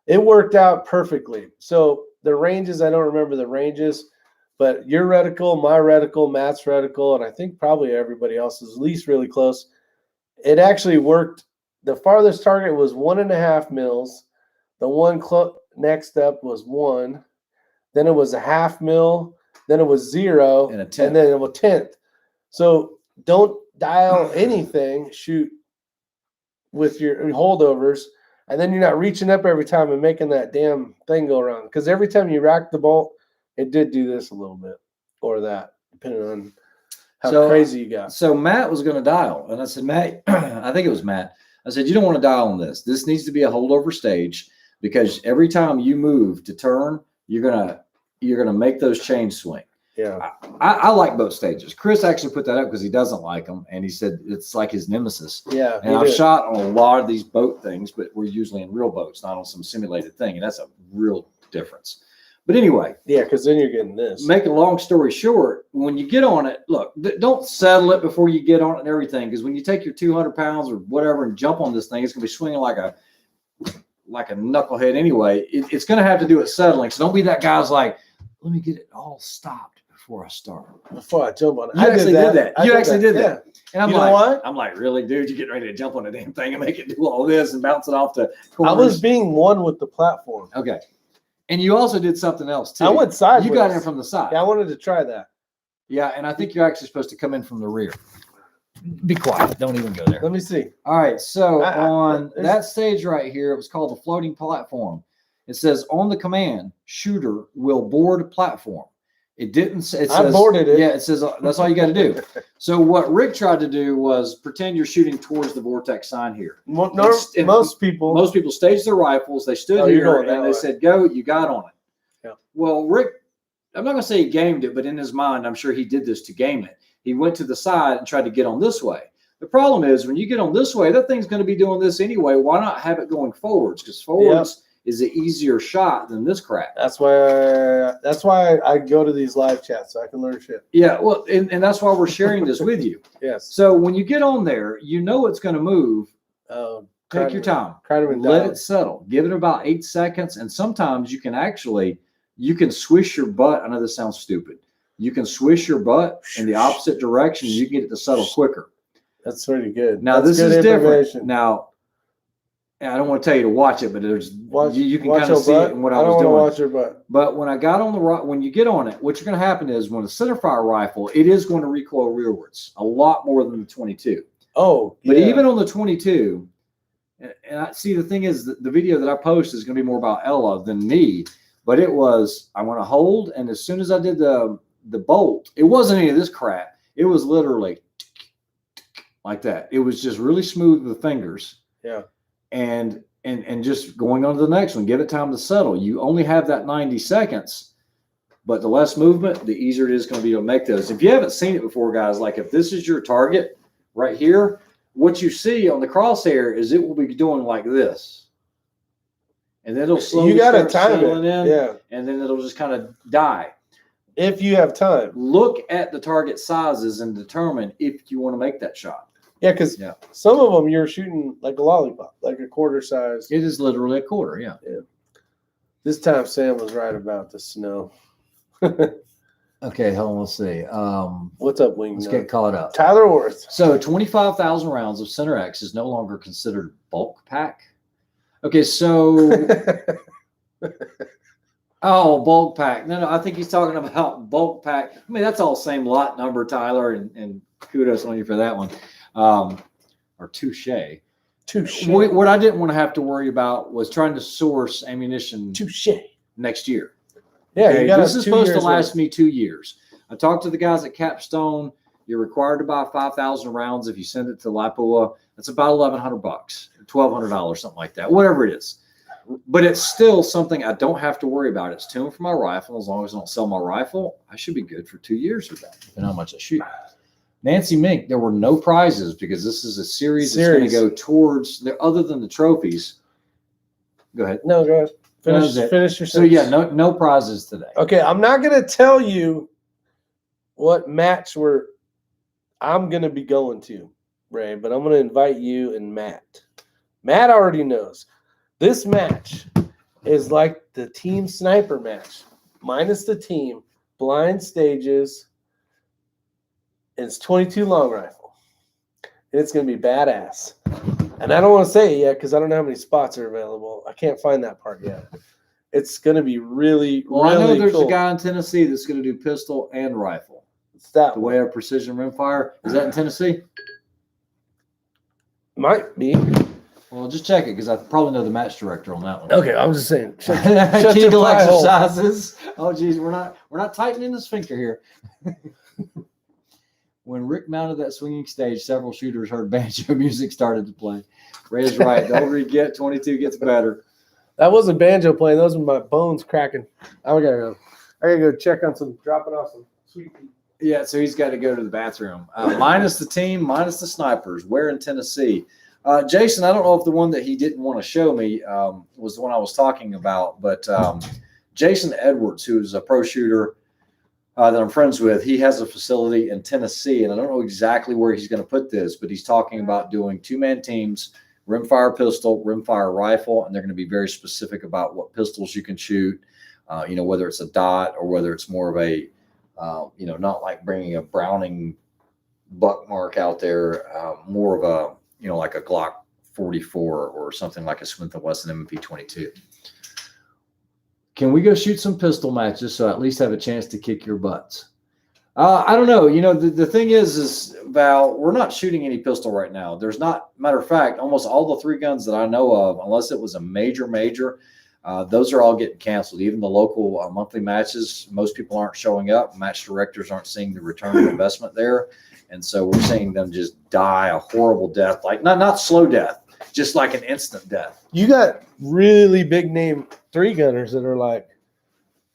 It worked out perfectly. So the ranges, I don't remember the ranges, but your reticle, my reticle, Matt's reticle, and I think probably everybody else's, at least really close. It actually worked. The farthest target was 1.5 mils. The one next up was 1. Then it was a 0.5 mil. Then it was 0. And a 10th. And then it was 10th. So don't dial anything. Shoot with your holdovers. And then you're not reaching up every time and making that damn thing go around. Because every time you rack the bolt, it did do this a little bit or that, depending on how crazy you got. So Matt was going to dial. And I said, Matt, I think it was Matt. I said, you don't want to dial on this. This needs to be a holdover stage because every time you move to turn, you're gonna make those chains swing. Yeah. I like both stages. Chris actually put that up because he doesn't like them. And he said it's like his nemesis. Yeah. And I've shot on a lot of these boat things, but we're usually in real boats, not on some simulated thing. And that's a real difference. But anyway. Yeah, because then you're getting this. Making a long story short, when you get on it, look, don't settle it before you get on it and everything. Because when you take your 200 pounds or whatever and jump on this thing, it's going to be swinging like a knucklehead anyway. It's going to have to do it settling. So don't be that guy's like, let me get it all stopped before I start. Before I jump on it. You actually did that. You actually did that. Yeah. And I'm you like, know what? I'm like, really, dude? You're getting ready to jump on the damn thing and make it do all this and bounce it off the corners. I was being one with the platform. Okay. And you also did something else too. I went sideways. You got in from the side. Yeah, I wanted to try that. Yeah, and I think you're actually supposed to come in from the rear. Be quiet. Don't even go there. Let me see. All right. So on that stage right here, it was called the floating platform. It says on the command, shooter will board platform. It didn't say. It says, I boarded it. Yeah, it says that's all you got to do. So what Rick tried to do was pretend you're shooting towards the vortex sign here. Most people staged their rifles. They stood here and they said, "Go." You got on it. Yeah. Well, Rick, I'm not going to say he gamed it, but in his mind, I'm sure he did this to game it. He went to the side and tried to get on this way. The problem is when you get on this way, that thing's going to be doing this anyway. Why not have it going forwards? Because forwards is an easier shot than this crap. That's why I go to these live chats so I can learn shit. Yeah, well, and that's why we're sharing this with you. Yes. So when you get on there, you know it's going to move. Take your time. Let it settle. Give it about 8 seconds. And sometimes you can swish your butt. I know this sounds stupid. You can swish your butt in the opposite direction. You can get it to settle quicker. That's pretty good. Now, this is different. Now, I don't want to tell you to watch it, but you can kind of see it in what I was doing. Watch your butt. But when I got on when you get on it, what's going to happen is when a centerfire rifle, it is going to recoil rearwards a lot more than the 22. Oh, yeah. But even on the 22, and I see the thing is that the video that I post is going to be more about Ella than me. But it was, I want to hold, and as soon as I did the bolt, it wasn't any of this crap. It was literally like that. It was just really smooth with the fingers. Yeah. And just going on to the next one, give it time to settle. You only have that 90 seconds, but the less movement, the easier it is going to be to make those. If you haven't seen it before, guys, like if this is your target right here, what you see on the crosshair is it will be doing like this. And then it'll slowly start settling in, and then it'll just kind of die. If you have time. Look at the target sizes and determine if you want to make that shot. Yeah, because some of them you're shooting like a lollipop, like a quarter size. It is literally a quarter, yeah. This time Sam was right about the snow. Okay, hold on, let's see. What's up, Wing? Let's get caught up. Tyler Worth. So 25,000 rounds of Center X is no longer considered bulk pack. Okay, so bulk pack. No, I think he's talking about bulk pack. I mean, that's all same lot number, Tyler, and kudos on you for that one. Or touche. What I didn't want to have to worry about was trying to source ammunition next year. Yeah, okay? This is supposed to last me 2 years. I talked to the guys at Capstone. You're required to buy 5,000 rounds if you send it to Lapua. That's about $1,100, $1,200, something like that, whatever it is. But it's still something I don't have to worry about. It's tuned for my rifle. As long as I don't sell my rifle, I should be good for 2 years with that, depending on how much I shoot. Nancy Mink, there were no prizes because this is a series that's going to go towards, other than the trophies. Go ahead. No, go ahead. Finish your sentence. So yeah, no prizes today. Okay, I'm not gonna tell you what match I'm gonna be going to, Ray, but I'm gonna invite you and Matt. Matt already knows. This match is like the team sniper match, minus the team, blind stages, and it's 22 long rifle. And it's going to be badass. And I don't want to say it yet because I don't know how many spots are available. I can't find that part yet. It's going to be really, really I know there's cool. a guy in Tennessee that's going to do pistol and rifle. It's that the way of precision rimfire. Is that in Tennessee? Might be. Well, just check it because I probably know the match director on that one. Okay, I'm just saying. Kegel exercises. Oh, geez, we're not tightening the sphincter here. When Rick mounted that swinging stage, several shooters heard banjo music started to play. Ray is right. The older you get, 22 gets better. That wasn't banjo playing. Those were my bones cracking. I gotta go check on dropping off some sweet pea. Yeah, so he's got to go to the bathroom. Minus the team, minus the snipers. Where in Tennessee? Jason, I don't know if the one that he didn't want to show me was the one I was talking about, but Jason Edwards, who is a pro shooter that I'm friends with, he has a facility in Tennessee, and I don't know exactly where he's going to put this, but he's talking about doing two-man teams, rimfire pistol, rimfire rifle, and they're going to be very specific about what pistols you can shoot, whether it's a dot or whether it's more of a, not like bringing a Browning buck mark out there, more of a, like a Glock 44 or something like a Smith & Wesson MP 22. Can we go shoot some pistol matches so I at least have a chance to kick your butts? I don't know. The thing is Val, we're not shooting any pistol right now. There's not, matter of fact, almost all the 3 guns that I know of, unless it was a major, those are all getting canceled. Even the local monthly matches, most people aren't showing up. Match directors aren't seeing the return of investment there. And so we're seeing them just die a horrible death, like not slow death, just like an instant death. You got really big name 3-gunners that are like,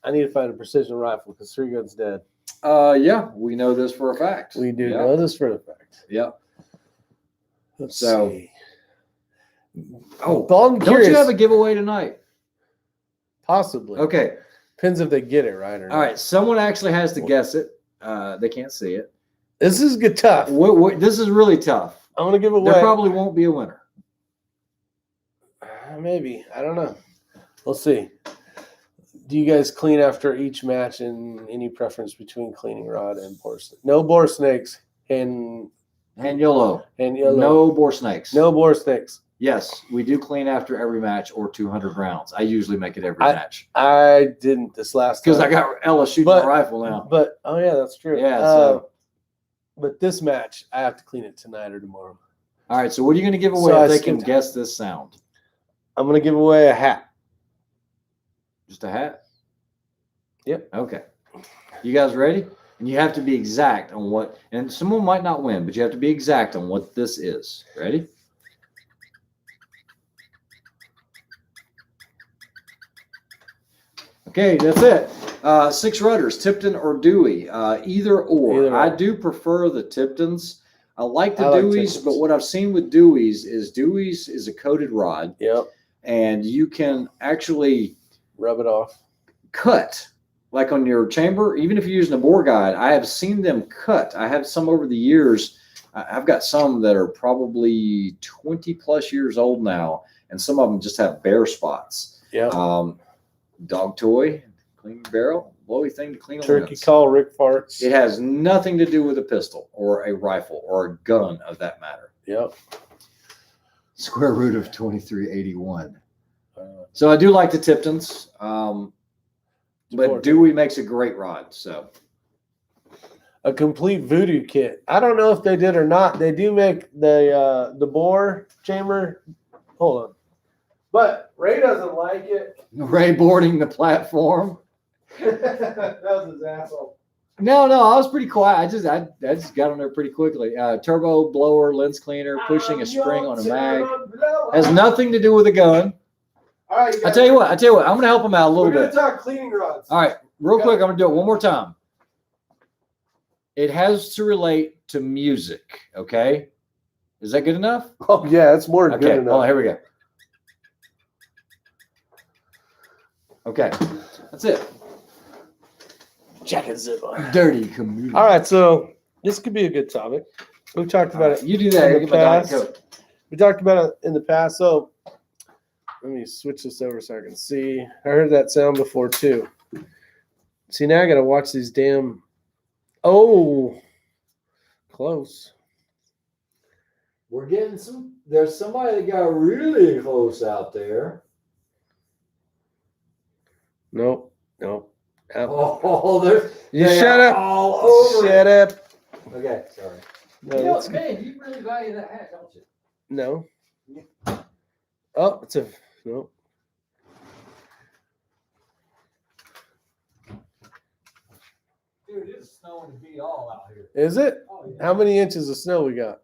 I need to find a precision rifle because 3-gun's dead. Yeah, we know this for a fact. We do know this for a fact. Yeah. Let's see. Oh, I'm don't curious. You have a giveaway tonight? Possibly. Okay. Depends if they get it right or not. All right. Someone actually has to guess it. They can't see it. This is good tough. This is really tough. I want to give away. There probably won't be a winner. Maybe. I don't know. We'll see. Do you guys clean after each match, and any preference between cleaning rod and bore snakes? No bore snakes and YOLO. And YOLO. No bore snakes. No bore snakes. Yes, we do clean after every match or 200 rounds. I usually make it every match. I didn't this last time. Because I got Ella shooting a rifle now. But, oh yeah, that's true. Yeah, but this match, I have to clean it tonight or tomorrow. All right, so what are you going to give away if they can guess this sound? I'm going to give away a hat. Just a hat? Yep. Okay. You guys ready? And you have to be exact on what, and someone might not win, but you have to be exact on what this is. Ready? Okay, that's it. 6 rudders, Tipton or Dewey, either or. I do prefer the Tiptons. I like the Deweys, but what I've seen with Deweys is a coated rod. Yep. And you can actually rub it off. Cut, like on your chamber, even if you're using a bore guide. I have seen them cut. I have some over the years. I've got some that are probably 20 plus years old now, and some of them just have bare spots. Yeah. Dog toy, clean barrel, blowy thing to clean a turkey lens. call, Rick farts. It has nothing to do with a pistol or a rifle or a gun of that matter. Yep. Square root of 2381. So I do like the Tiptons, but Dewey makes a great rod. So a complete voodoo kit. I don't know if they did or not. They do make the bore chamber. Hold on. But Ray doesn't like it. Ray boarding the platform. That was his asshole. No, I was pretty quiet. I just got on there pretty quickly. Turbo blower, lens cleaner, pushing a spring on a mag. Has nothing to do with a gun. All right. I tell you what. I'm going to help him out a little bit. We're going to talk cleaning rods. All right, real quick. I'm going to do it one more time. It has to relate to music. Okay, is that good enough? Oh yeah, it's more than good enough. Oh, here we go. Okay, that's it. Jack and Zipper. Dirty community. All right, so this could be a good topic. We've talked about it. You do that. In the past. We talked about it in the past. So let me switch this over so I can see. I heard that sound before too. See, now I got to watch these damn. Oh, close. We're getting some. There's somebody that got really close out there. Nope. Oh, there's. Shut up. All over. Shut up. Okay, sorry. No, man, you really value that hat, don't you? No. Oh, it's a no. Dude, it is snowing to beat all out here. Is it? Oh, yeah. How many inches of snow we got?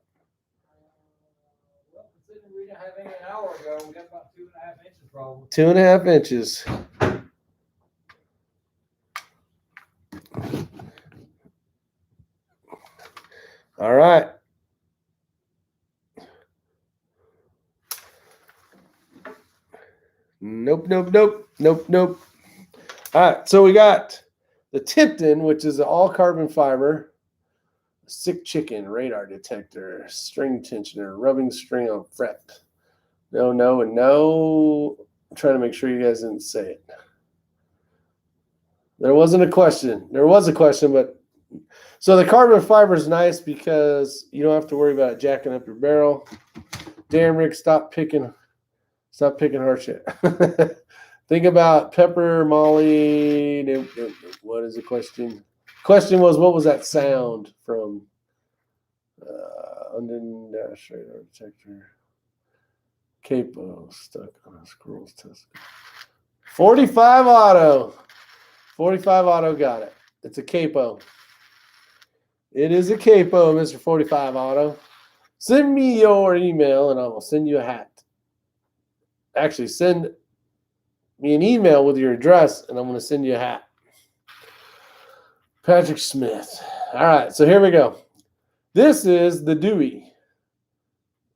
Well, considering we didn't have any an hour ago, we got about 2.5 inches probably. 2.5 inches. All right. Nope. All right. So we got the Tipton, which is an all carbon fiber, sick chicken, radar detector, string tensioner, rubbing string on fret. No, and no. I'm trying to make sure you guys didn't say it. There wasn't a question. There was a question, but so the carbon fiber is nice because you don't have to worry about it jacking up your barrel. Damn, Rick, stop picking hard shit. Think about Pepper, Molly. What is the question? Question was, what was that sound from? Undin dash radar detector. Capo stuck on a squirrel's testicle. 45 auto. 45 auto got it. It's a capo. It is a capo, Mr. 45 auto. Send me your email and I will send you a hat. Actually, send me an email with your address and I'm going to send you a hat. Patrick Smith. All right, so here we go. This is the Dewey.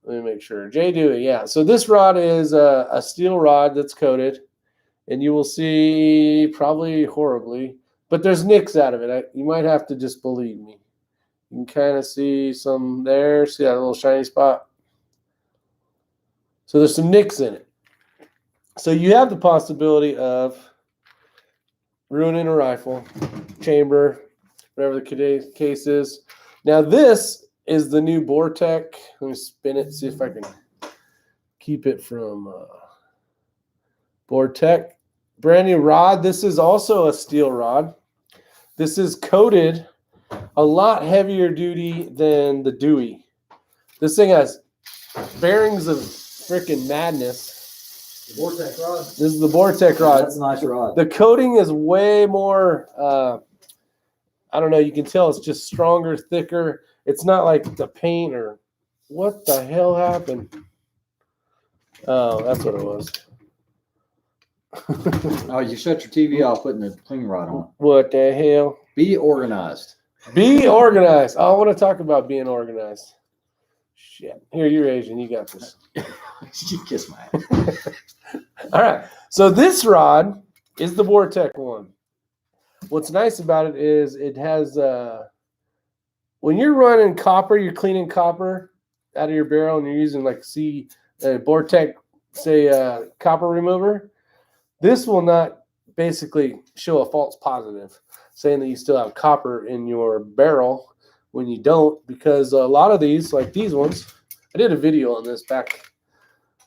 Let me make sure. J Dewey, yeah. So this rod is a steel rod that's coated, and you will see probably horribly, but there's nicks out of it. You might have to just believe me. You can kind of see some there. See that little shiny spot? So there's some nicks in it. So you have the possibility of ruining a rifle, chamber, whatever the case is. Now this is the new Vortec. Let me spin it, see if I can keep it from Vortec. Brand new rod. This is also a steel rod. This is coated a lot heavier duty than the Dewey. This thing has bearings of freaking madness. The Vortec rod. This is the Vortec rod. That's a nice rod. The coating is way more, I don't know, you can tell it's just stronger, thicker. It's not like the paint or what the hell happened? Oh, that's what it was. Oh, you shut your TV off putting the cling rod on. What the hell? Be organized. Be organized. Oh, I want to talk about being organized. Shit. Here, you're Asian. You got this. You kiss my ass. All right. So this rod is the Vortec one. What's nice about it is it has, when you're running copper, you're cleaning copper out of your barrel and you're using like Vortec, say, copper remover. This will not basically show a false positive saying that you still have copper in your barrel when you don't, because a lot of these, like these ones, I did a video on this back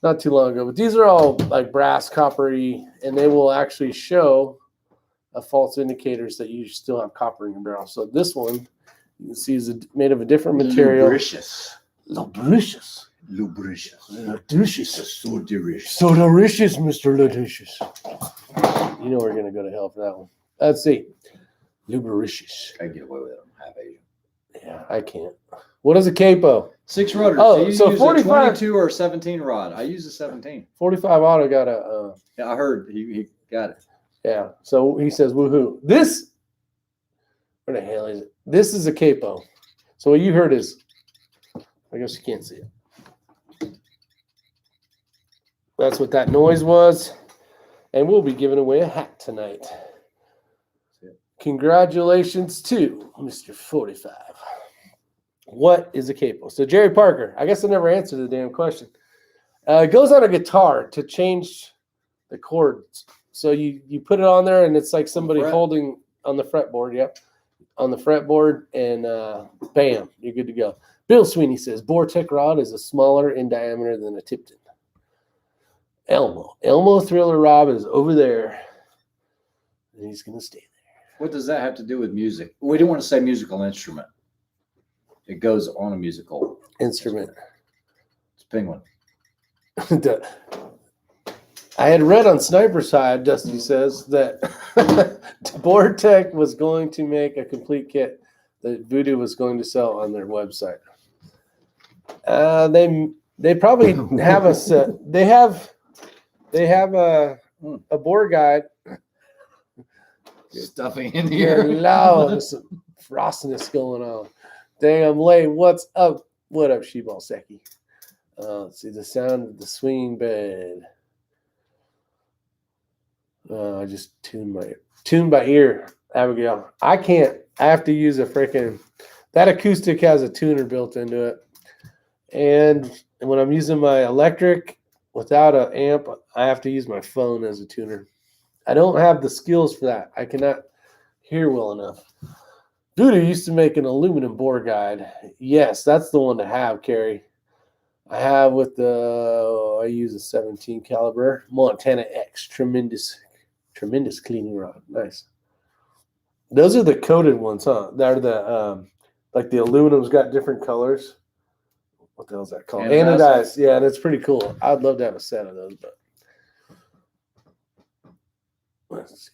not too long ago, but these are all like brass coppery and they will actually show false indicators that you still have copper in your barrel. So this one you can see is made of a different material. Lubricious. So delicious, Mr. Delicious. You know we're gonna go to hell for that one. Let's see. Lubricious. I get away with it. I'm half Asian. Yeah, I can't. What is a capo? 6 rotors. Oh, you so use 45 a 22 or 17 rod. I use a 17. 45 auto got a. Yeah, I heard he got it. Yeah. So he says, "Woohoo!" This. Where the hell is it? This is a capo. So what you heard is, I guess you can't see it. That's what that noise was. And we'll be giving away a hat tonight. Congratulations to Mr. 45. What is a capo? So Jerry Parker, I guess I never answered the damn question. It goes on a guitar to change the chords. So you put it on there, and it's like somebody holding on the fretboard. Yep, on the fretboard, and bam, you're good to go. Bill Sweeney says Vortec rod is a smaller in diameter than a Tipton. Elmo Thriller Rob is over there, and he's gonna stay there. What does that have to do with music? We don't want to say musical instrument. It goes on a musical instrument. It's Penguin. I had read on Sniper's Hide, Dusty says, that Vortec was going to make a complete kit that Voodoo was going to sell on their website. They probably have a set. They have a bore guide. Stuffing in here. Loud. There's some frostiness going on. Damn, Lay, what's up? What up, Sheball Seki? Let's see the sound of the swinging bed. I just tuned by ear, Abigail. I can't. I have to use a freaking. That acoustic has a tuner built into it, and when I'm using my electric without an amp, I have to use my phone as a tuner. I don't have the skills for that. I cannot hear well enough. Voodoo used to make an aluminum bore guide. Yes, that's the one to have, Carrie. I have with I use a 17 caliber Montana X. Tremendous cleaning rod. Nice. Those are the coated ones, huh? They're the like the aluminum's got different colors. What the hell is that called? Anodized. Yeah, that's pretty cool. I'd love to have a set of those, but let's see.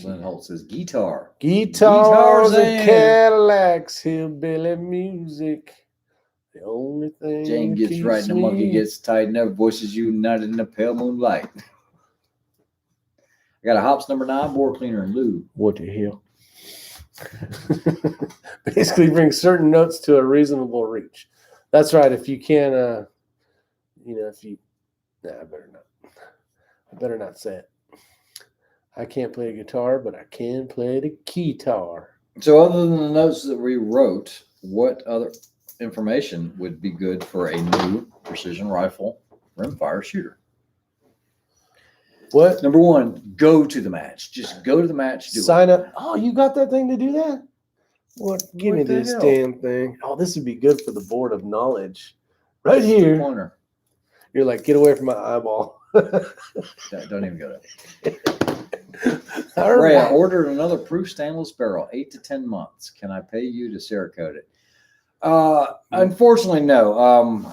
Lynn Holt says guitars and Cadillacs, hillbilly music. The only thing. Jane gets right and the monkey gets tight, never voices united in the pale moonlight. I got a Hops number 9 bore cleaner and lube. What the hell? Basically brings certain notes to a reasonable reach. That's right. If you can, I better not say it. I can't play a guitar, but I can play the keytar. So other than the notes that we wrote, what other information would be good for a new precision rifle rimfire shooter? What? Number 1, go to the match. Just go to the match. Sign up. Oh, you got that thing to do that? What? Give me this damn thing. Oh, this would be good for the board of knowledge. Right here. Corner. You're like, get away from my eyeball. Don't even go there. Ray, I ordered another proof stainless barrel, 8 to 10 months. Can I pay you to Cerakote it? Unfortunately, no.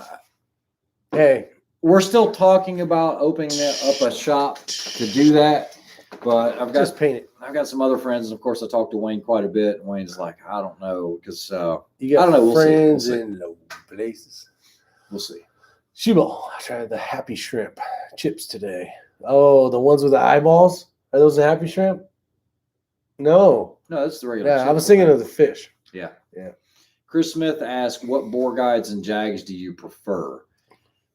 Hey, we're still talking about opening up a shop to do that, but I've got just paint it. I've got some other friends, and of course, I talked to Wayne quite a bit. And Wayne's like, I don't know, because you got I don't know. Friends in low places. We'll see. Shebo, I tried the Happy Shrimp chips today. Oh, the ones with the eyeballs? Are those the Happy Shrimp? No, that's the regular. Yeah, I was thinking of the fish. Yeah. Yeah. Chris Smith asked, "What bore guides and jags do you prefer?"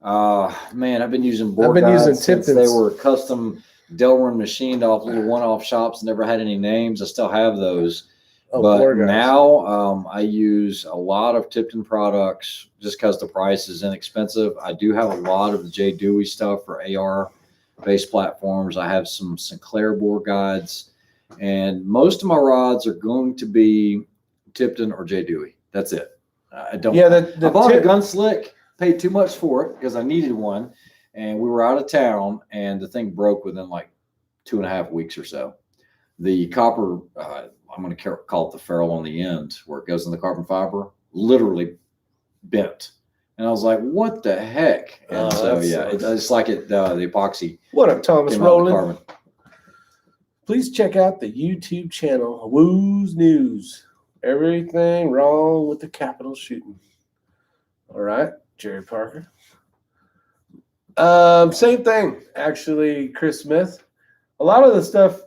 Man, I've been using bore guides since they were custom Delrin machined off little one-off shops. Never had any names. I still have those. But now I use a lot of Tipton products just because the price is inexpensive. I do have a lot of the J. Dewey stuff for AR-based platforms. I have some Sinclair bore guides, and most of my rods are going to be Tipton or J. Dewey. That's it. I don't. Yeah, I bought a Gunslick, paid too much for it because I needed one, and we were out of town, and the thing broke within like 2.5 weeks or so. The copper, I'm going to call it the ferrule on the end where it goes in the carbon fiber, literally bent. And I was like, what the heck? And it's like the epoxy. What up, Thomas Rowland? Please check out the YouTube channel, Woo's News. Everything wrong with the Capitol shooting. All right, Jerry Parker. Same thing, actually, Chris Smith. A lot of the stuff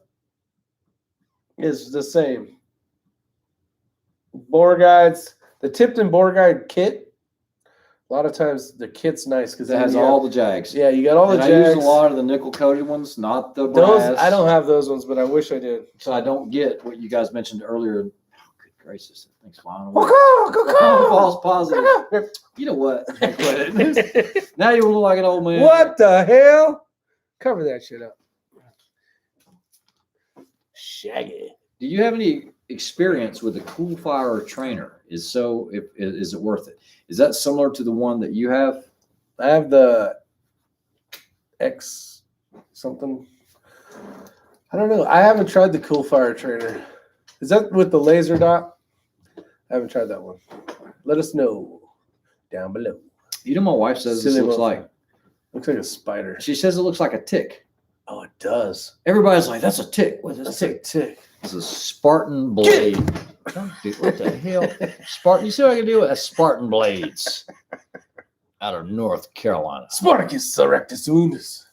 is the same. Bore guides, the Tipton bore guide kit, A lot of times the kit's nice because it has all the jags. Yeah, you got all the jags. I use a lot of the nickel-coated ones, not the brass. Those I don't have those ones, but I wish I did. So I don't get what you guys mentioned earlier. Oh, good gracious, that thing's flying away. False positive. You know what? Now you look like an old man. What the hell? Cover that shit up. Shaggy. Do you have any experience with a Cool Fire trainer? Is it worth it? Is that similar to the one that you have? I have the X something. I don't know. I haven't tried the Cool Fire trainer. Is that with the laser dot? I haven't tried that one. Let us know down below. You know, my wife says this looks like a spider. She says it looks like a tick. Oh, it does. Everybody's like, "That's a tick." What is that's a tick? It's a Spartan blade. What the hell? Spartan. You see what I can do with a Spartan blades out of North Carolina. Spartacus erectus woundus.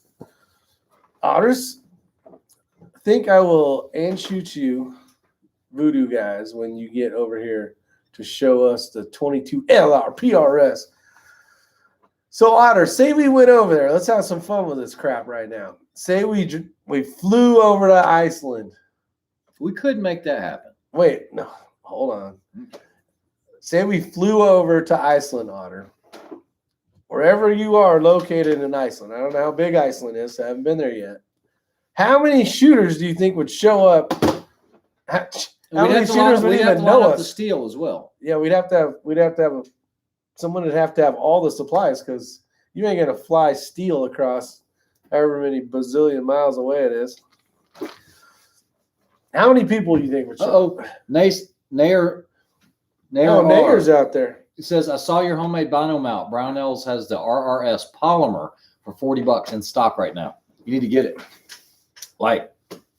Otters, I think I will shoot you, voodoo guys, when you get over here to show us the 22 LR PRS. So, Otter, say we went over there. Let's have some fun with this crap right now. Say we flew over to Iceland. We could make that happen. Wait, no, hold on. Say we flew over to Iceland, Otter. Wherever you are located in Iceland. I don't know how big Iceland is. I haven't been there yet. How many shooters do you think would show up? How many shooters would even know us? The steel as well. Yeah, someone would have to have all the supplies because you ain't gonna fly steel across however many bazillion miles away it is. How many people do you think would show up? Nayer's out there. It says, "I saw your homemade bino mount. Brownells has the RRS polymer for $40 in stock right now. You need to get it, like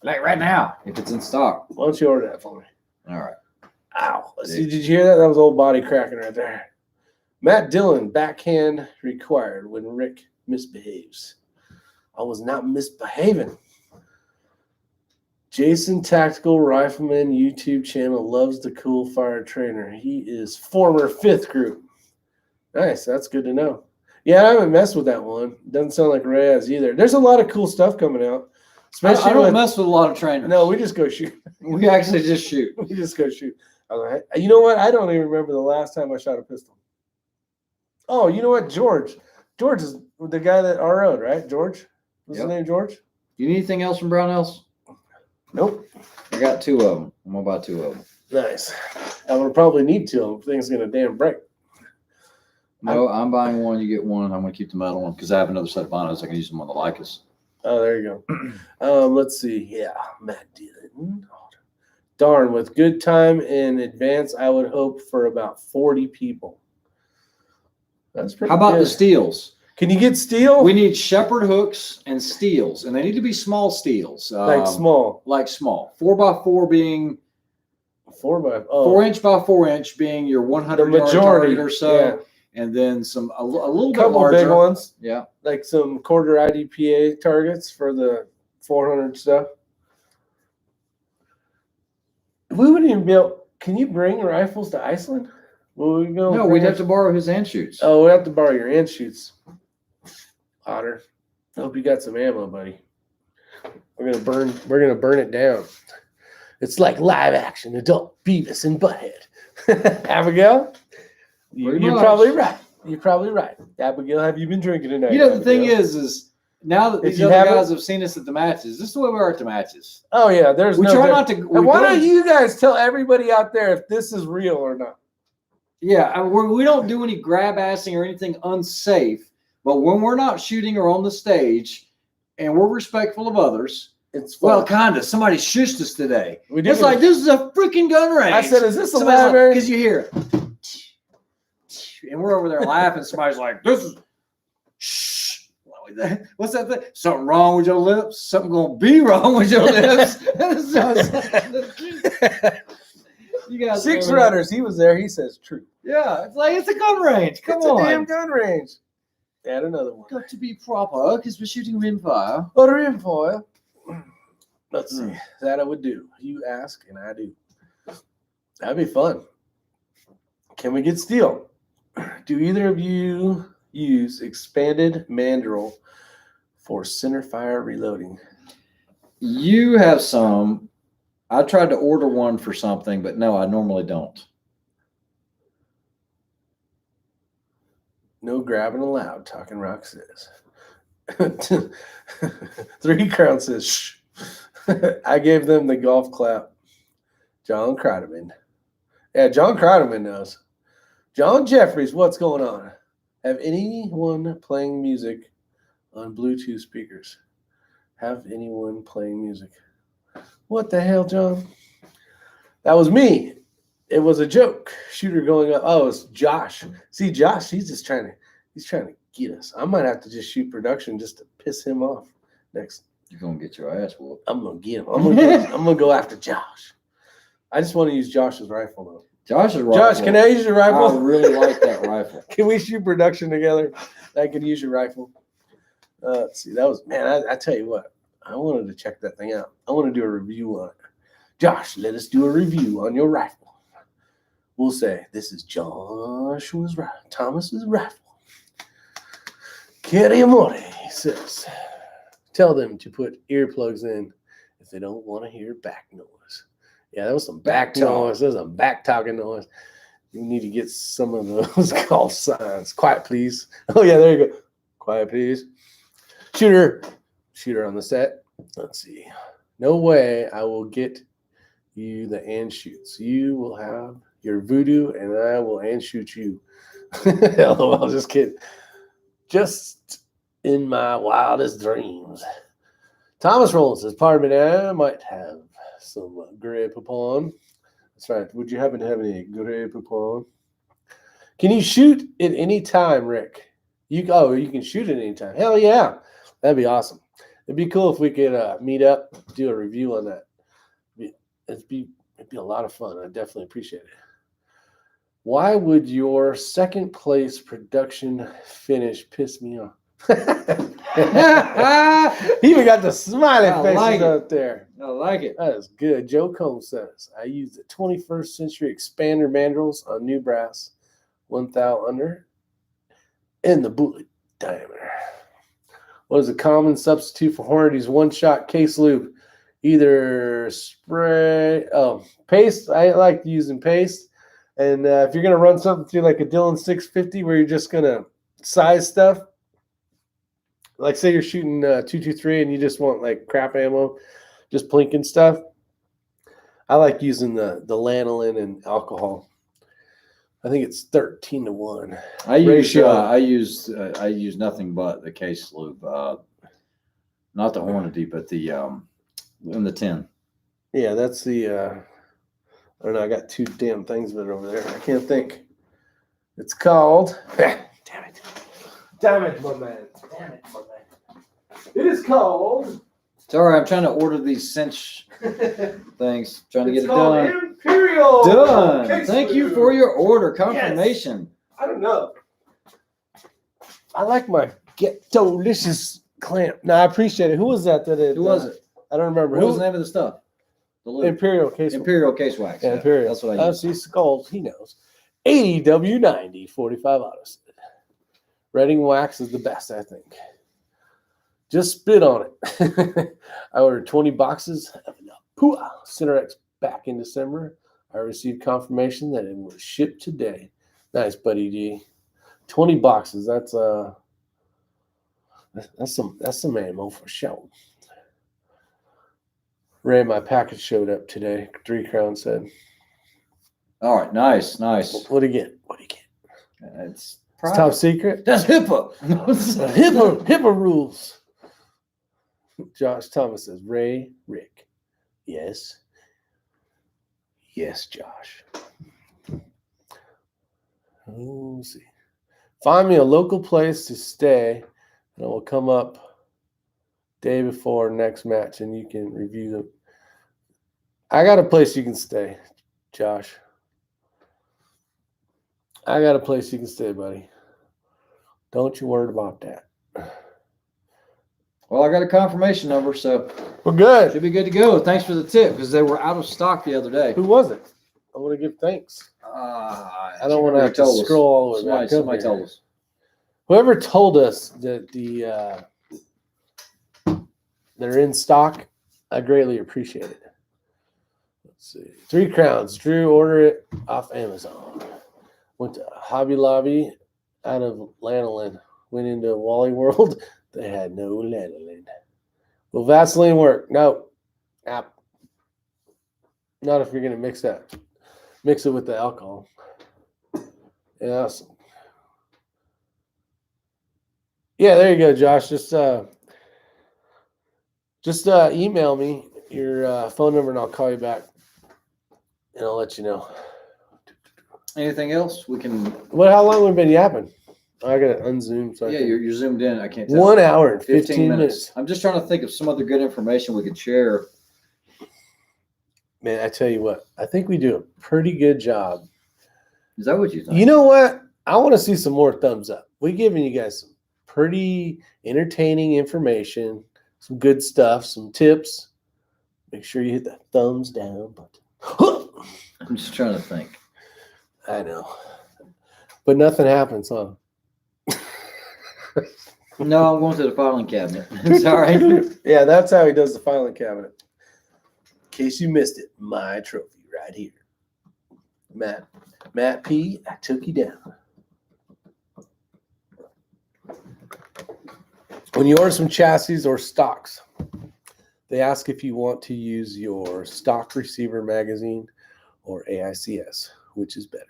right now, if it's in stock." Why don't you order that for me? All right. Ow! See, did you hear that? That was old body cracking right there. Matt Dillon, backhand required when Rick misbehaves. I was not misbehaving. Jason Tactical Rifleman YouTube channel loves the Cool Fire trainer. He is former 5th group. Nice. That's good to know. Yeah, I haven't messed with that one. Doesn't sound like Ray has either. There's a lot of cool stuff coming out. Especially I don't mess with a lot of trainers. No, we just go shoot. We actually just shoot. We just go shoot. All right. You know what? I don't even remember the last time I shot a pistol. Oh, you know what? George is the guy that RO'd, right? George? What's his name, George? You need anything else from Brownells? Nope. I got 2 of them. I'm about 2 of them. Nice. I'm going to probably need 2 of them. Thing's going to damn break. No, I'm buying one. You get one. I'm going to keep the metal one because I have another set of binos. I can use them on the Lycus. Oh, there you go. Let's see. Yeah, Matt Dillon. Darn, with good time in advance, I would hope for about 40 people. That's pretty good. How about the steels? Can you get steel? We need shepherd hooks and steels, and they need to be small steels. Like small. 4x4 being 4 inch by 4 inch being your 100 the majority or so, yeah. And then a little bit larger. Couple big ones. Yeah, like some quarter IDPA targets for the 400 stuff. We wouldn't even be able. Can you bring rifles to Iceland? Will we go? No, we'd have to borrow his Anschutz. Oh, we'd have to borrow your Anschutz. Otter, I hope you got some ammo, buddy. We're gonna burn it down. It's like live action adult Beavis and Butthead. Abigail, you're probably right. You're probably right. Abigail, have you been drinking tonight? You know, the thing is now that these other guys have seen us at the matches, this is the way we are at the matches. Oh yeah, we try not to. Why don't you guys tell everybody out there if this is real or not? Yeah, we don't do any grab assing or anything unsafe. But when we're not shooting or on the stage, and we're respectful of others, it's fun. Well, kind of. Somebody shushed us today. It's like, this is a freaking gun range. I said, is this a library? Because you hear it. And we're over there laughing. Somebody's like, this is, shh. What's that thing? Something wrong with your lips? Something going to be wrong with your lips? You guys 6 runners. He was there. He says true. Yeah. It's like, it's a gun range. Come on. It's a damn gun range. Add another one. Got to be proper because we're shooting rimfire. Oh, rimfire. Let's see. That I would do. You ask and I do. That'd be fun. Can we get steel? Do either of you use expanded mandrel for centerfire reloading? You have some. I tried to order one for something, but no, I normally don't. No grabbing allowed, Talking Rock says. 3 Crown says, shh. I gave them the golf clap. John Kreideman. Yeah, John Kreideman knows. John Jeffries, what's going on? Have anyone playing music on Bluetooth speakers? Have anyone playing music? What the hell, John? That was me. It was a joke. Shooter going up. Oh, it's Josh. See, Josh, he's trying to get us. I might have to just shoot production just to piss him off next. You're gonna get your ass whooped. I'm gonna get him. I'm gonna go after Josh. I just want to use Josh's rifle though. Josh's rifle. Josh, can I use your rifle? I really like that rifle. Can we shoot production together? I can use your rifle. Let's see. That was, man, I tell you what. I wanted to check that thing out. I want to do a review on it. Josh, let us do a review on your rifle. We'll say, this is Joshua's rifle, Thomas's rifle. Kerry Amore says, tell them to put earplugs in if they don't want to hear back noise. Yeah, that was some back noise. That was some back talking noise. You need to get some of those call signs. Quiet, please. Oh, yeah, there you go. Quiet, please. Shooter on the set. Let's see. No way I will get you the and shoots. You will have your voodoo, and I will and shoot you. LOL, just kidding. Just in my wildest dreams. Thomas Rollins says, pardon me, I might have some Grey Poupon. That's right. Would you happen to have any Grey Poupon? Can you shoot at any time, Rick? You can shoot at any time. Hell yeah. That'd be awesome. It'd be cool if we could meet up, do a review on that. It'd be a lot of fun. I definitely appreciate it. Why would your second place production finish piss me off? He even got the smiling faces out there. I like it. That is good. Joe Combs says, I used the 21st century expander mandrels on new brass, 1 thou under, and the bullet diameter. What is a common substitute for Hornady's one-shot case lube? Either spray, paste. I like using paste. And if you're going to run something through like a Dillon 650 where you're just going to size stuff, like say you're shooting 223 and you just want like crap ammo, just plinking stuff, I like using the lanolin and alcohol. I think it's 13-to-1. I use nothing but the case lube, not the Hornady, but the in the tin. Yeah, that's the. I don't know. I got 2 damn things of it over there. I can't think. It's called. Damn it! Damn it, my man! Damn it, my man! It is called. Sorry, I'm trying to order these cinch things. Trying to get it done. Imperial. Done. Thank you for your order confirmation. Yes. I don't know. I like my Get Delicious clamp. No, I appreciate it. Who was that? Who was it? I don't remember. What was the name of the stuff? The Imperial case. Imperial case wax. Yeah, Imperial. That's what I use. See Skulls. He knows. 80W90 45 autos. Redding wax is the best, I think. Just spit on it. I ordered 20 boxes of Cinerex back in December. I received confirmation that it was shipped today. Nice, buddy D. 20 boxes. That's some ammo for sure. Ray, my package showed up today. 3 Crown said. All right, nice. What do you get? It's top secret. That's HIPAA. HIPAA rules. Josh Thomas says, Ray, Rick. Yes. Yes, Josh. Let's see. Find me a local place to stay, and I will come up day before next match, and you can review them. I got a place you can stay, Josh. I got a place you can stay, buddy. Don't you worry about that. Well, I got a confirmation number, so we're good. Should be good to go. Thanks for the tip, because they were out of stock the other day. Who was it? I want to give thanks. I don't want to have to scroll all the way back. Somebody told us. Whoever told us that they're in stock, I greatly appreciate it. Let's see. 3 crowns. Drew, order it off Amazon. Went to Hobby Lobby out of lanolin. Went into Wally World. They had no lanolin. Will Vaseline work? No. Not if you're going to mix it with the alcohol. Yes. Yeah, there you go, Josh. Just email me your phone number and I'll call you back and I'll let you know. Anything else? We can. How long have we been yapping? I got to unzoom. So you're zoomed in. I can't tell. 1 hour and 15 minutes. I'm just trying to think of some other good information we could share. Man, I tell you what, I think we do a pretty good job. Is that what you think? You know what? I want to see some more thumbs up. We're giving you guys some pretty entertaining information, some good stuff, some tips. Make sure you hit that thumbs down button. I'm just trying to think. I know. But nothing happens, huh? No, I'm going to the filing cabinet. Sorry. Yeah, that's how he does the filing cabinet. In case you missed it, my trophy right here. Matt P., I took you down. When you order some chassis or stocks, they ask if you want to use your stock receiver magazine or AICS, which is better.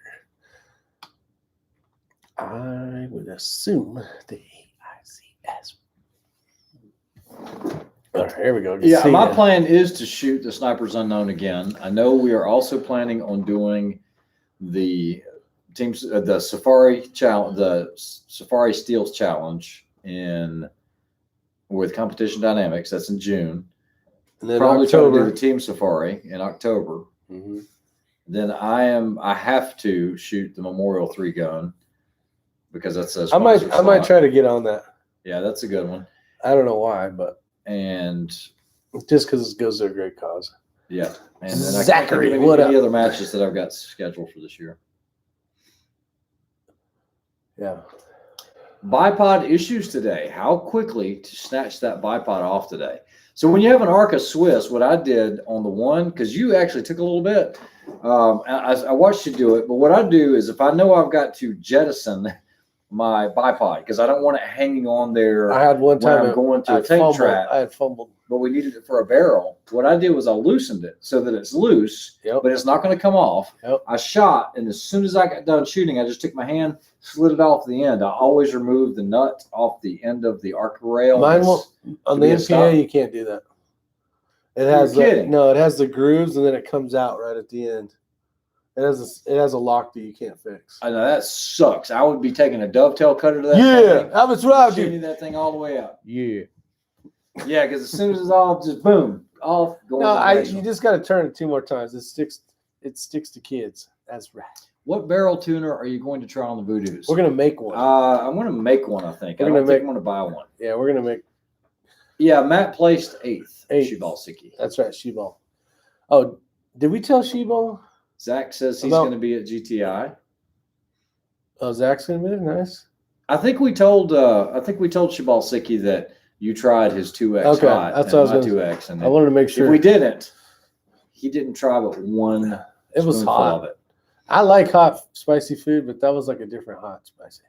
I would assume the AICS. All right, here we go. Yeah, my plan is to shoot the Snipers Unknown again. I know we are also planning on doing the teams, the Safari challenge, the Safari Steels Challenge with Competition Dynamics. That's in June. And then probably October. try to do the Team Safari in October. Mm-hmm. Then I have to shoot the Memorial 3 gun because that's a I might try to get on that. Yeah, that's a good one. I don't know why, but just because it goes to a great cause. Yeah, and then Zachary, I can't think of any other matches that I've got scheduled for this year. Yeah. Bipod issues today. How quickly to snatch that bipod off today? So when you have an Arca Swiss, what I did on the one, because you actually took a little bit, I watched you do it, but what I do is if I know I've got to jettison my bipod because I don't want it hanging on there. I had one time I'm going to a tank trap. I had fumbled, but we needed it for a barrel. What I did was I loosened it so that it's loose, but it's not going to come off. Yep. I shot, and as soon as I got done shooting, I just took my hand, slid it off the end. I always remove the nut off the end of the Arca rail. Mine won't. On the MPA, you can't do that. It has it has the grooves, and then it comes out right at the end. It has a lock that you can't fix. I know that sucks. I would be taking a dovetail cutter to that. Yeah, I was right, shooting that thing all the way out. Yeah, yeah, because as soon as it's off, just boom, off. You just got to turn it 2 more times. It sticks to kids. That's right. What barrel tuner are you going to try on the Voodoos? We're gonna make one. I'm gonna make one. I think. I'm gonna buy one. Yeah, we're gonna make. Yeah, Matt placed 8th. Sheball Siki. That's right, Sheball. Oh, did we tell Sheball? Zach says he's going to be at GTI. Oh, Zach's going to be there. Nice. I think we told Sheball Siki that you tried his 2X hot. That's what I was 2X. And I wanted to make sure. If we didn't, he didn't try but one. It was hot. Of it. I like hot spicy food, but that was like a different hot spicy.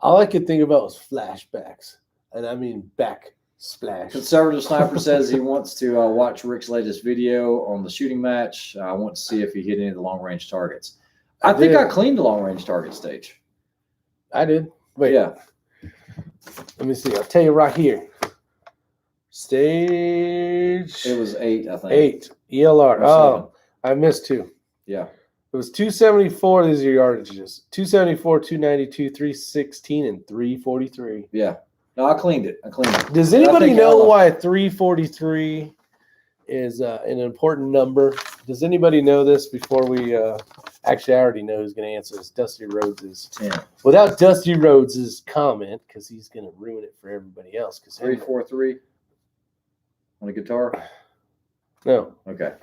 All I could think about was flashbacks, and I mean back. Splash. Conservative Sniper says he wants to watch Rick's latest video on the shooting match. I want to see if he hit any of the long-range targets. I think I cleaned the long-range target stage. I did. Wait. Yeah. Let me see. I'll tell you right here. Stage. It was 8, I think. 8. ELR. Oh, I missed 2. Yeah. It was 274. These are your yardages. 274, 292, 316, and 343. Yeah. No, I cleaned it. Does anybody know why 343 is an important number? Does anybody know this before we actually, I already know who's going to answer this. Dusty Rhodes' 10. Without Dusty Rhodes' comment, because he's going to ruin it for everybody else. 343 on a guitar? No. Okay.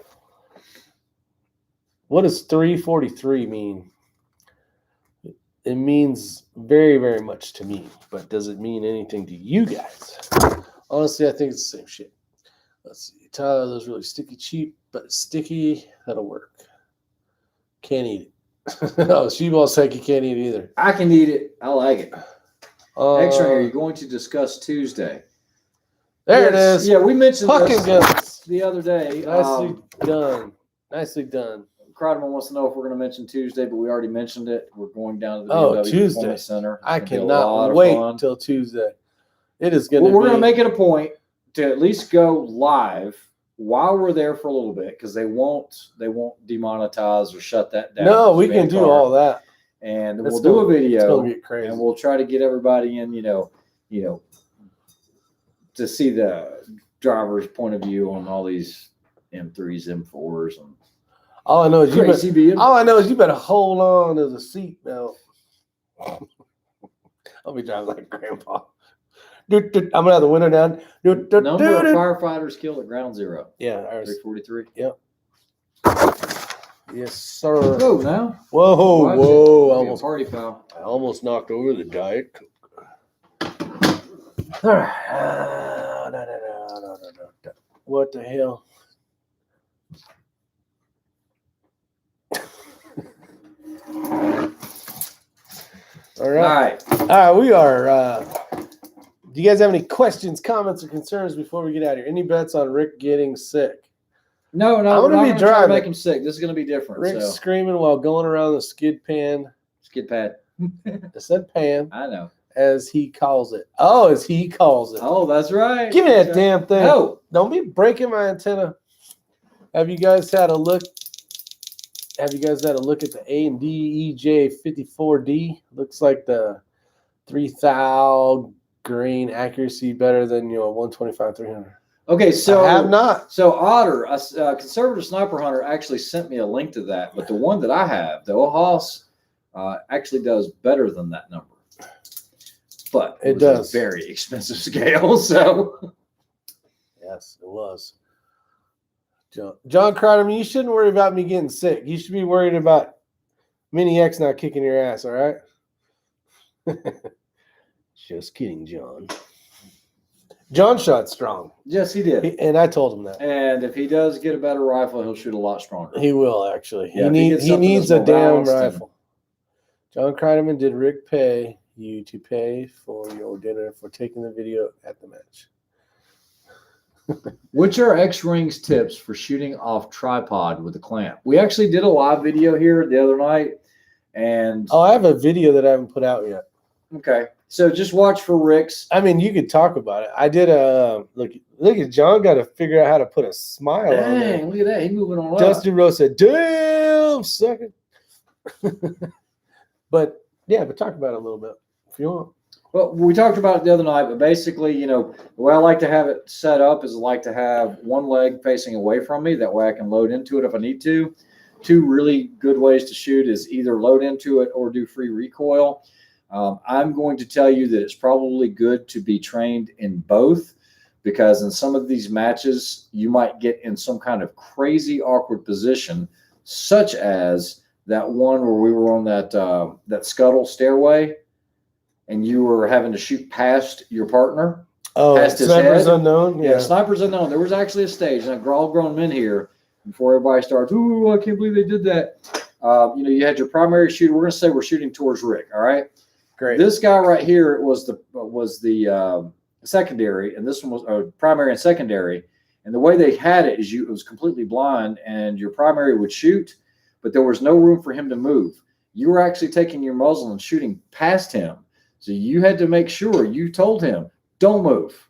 What does 343 mean? It means very, very much to me, but does it mean anything to you guys? Honestly, I think it's the same shit. Let's see. Tyler, those really sticky cheap, but sticky. That'll work. Can't eat it. Oh, Sheeball said you can't eat it either. I can eat it. I like it. X-Ray, are you going to discuss Tuesday? There it is. Yeah, we mentioned Fucking this the other day. Nicely done. Nicely done. Krodman wants to know if we're going to mention Tuesday, but we already mentioned it. We're going down to the BMW Tuesday. Performance Center. I cannot wait till Tuesday. It is going to be. We're going to make it a point to at least go live while we're there for a little bit, because they won't demonetize or shut that down. No, we can do all that. And we'll do a video. It's going to get crazy. And we'll try to get everybody in, to see the driver's point of view on all these M3s, M4s, and all I know is you better hold on to the seat belt. I'll be driving like Grandpa. I'm gonna have the window down. Number of firefighters killed at Ground Zero. Yeah, 343. Yep. Yes, sir. Whoa, now. Whoa! Almost party foul. I almost knocked over the Diet Coke. All right. No. What the hell? All right. We are. Do you guys have any questions, comments, or concerns before we get out of here? Any bets on Rick getting sick? No. I'm going to be driving. Make him sick. This is going to be different. Rick's screaming while going around the skid pad. I said pan. I know. As he calls it. Oh, as he calls it. Oh, that's right. Give me that damn thing. No. Don't be breaking my antenna. Have you guys had a look? At the A&D EJ54D? Looks like the 3,000 grain accuracy better than 125 300. Okay, so I have not. So Otter, a conservative sniper hunter, actually sent me a link to that. But the one that I have, the Ohas, actually does better than that number. But it does a very expensive scale. So yes, it was. John Krodman, you shouldn't worry about me getting sick. You should be worried about Mini X not kicking your ass, all right? Just kidding, John. John shot strong. Yes, he did. And I told him that. And if he does get a better rifle, he'll shoot a lot stronger. He will, actually. Yeah, he needs a damn rifle. John Krodman, did Rick pay you to pay for your dinner for taking the video at the match? Which are X-Rings tips for shooting off tripod with a clamp? We actually did a live video here the other night. And I have a video that I haven't put out yet. Okay. So just watch for Rick's. I mean, you could talk about it. I did a look at John got to figure out how to put a smile on there. Dang, look at that. He's moving on up. Dusty Rose said, damn, sucker. But talk about it a little bit if you want. Well, we talked about it the other night, but basically, the way I like to have it set up is I like to have one leg facing away from me. That way I can load into it if I need to. Two really good ways to shoot is either load into it or do free recoil. I'm going to tell you that it's probably good to be trained in both, because in some of these matches, you might get in some kind of crazy awkward position, such as that one where we were on that scuttle stairway and you were having to shoot past your partner. Oh, Sniper's Unknown? Yeah, Sniper's Unknown. There was actually a stage, and all grown men here, before everybody starts, ooh, I can't believe they did that. You had your primary shooter. We're going to say we're shooting towards Rick, all right? Great. This guy right here was the secondary, and this one was primary and secondary. And the way they had it is it was completely blind, and your primary would shoot, but there was no room for him to move. You were actually taking your muzzle and shooting past him. So you had to make sure you told him, don't move.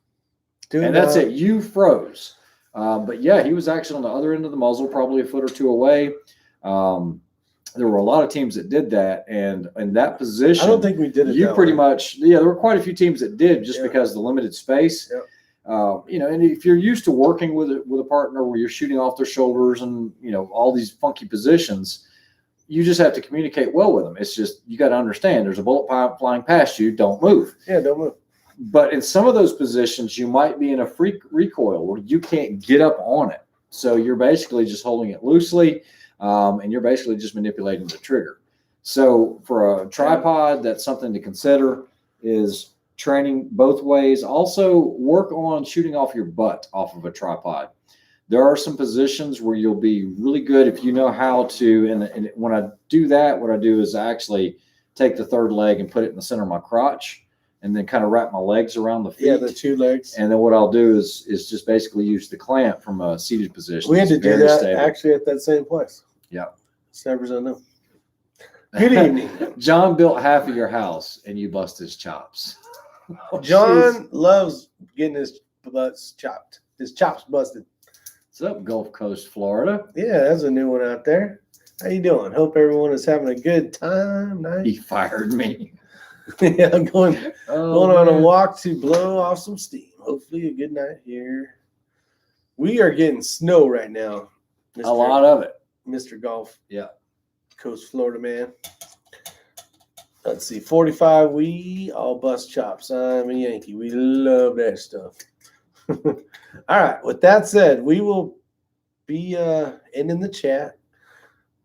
That's it. You froze. But yeah, he was actually on the other end of the muzzle, probably a foot or two away. There were a lot of teams that did that, and in that position, I don't think we did it. You pretty much, there were quite a few teams that did just because of the limited space. Yeah. And if you're used to working with a partner where you're shooting off their shoulders and all these funky positions, you just have to communicate well with them. It's just you got to understand there's a bullet flying past you. Don't move. Yeah, don't move. But in some of those positions, you might be in a free recoil where you can't get up on it. So you're basically just holding it loosely. and you're basically just manipulating the trigger. So for a tripod, that's something to consider, is training both ways. Also work on shooting off your butt off of a tripod. There are some positions where you'll be really good if you know how to, and when I do that, what I do is I actually take the third leg and put it in the center of my crotch, and then kind of wrap my legs around the feet. Yeah, the two legs. And then what I'll do is just basically use the clamp from a seated position. We had to do that actually at that same place. Yeah. Snappers unknown. Good evening. John built half of your house and you bust his chops. John loves getting his butts chopped. His chops busted. What's up, Gulf Coast, Florida? Yeah, that's a new one out there. How you doing? Hope everyone is having a good time. Nice. He fired me. Yeah, I'm going on a walk to blow off some steam. Hopefully a good night here. We are getting snow right now. A lot of it. Mr. Golf. Yeah. Coast Florida man. Let's see. 45. We all bust chops. I'm a Yankee. We love that stuff. All right. With that said, we will be ending the chat.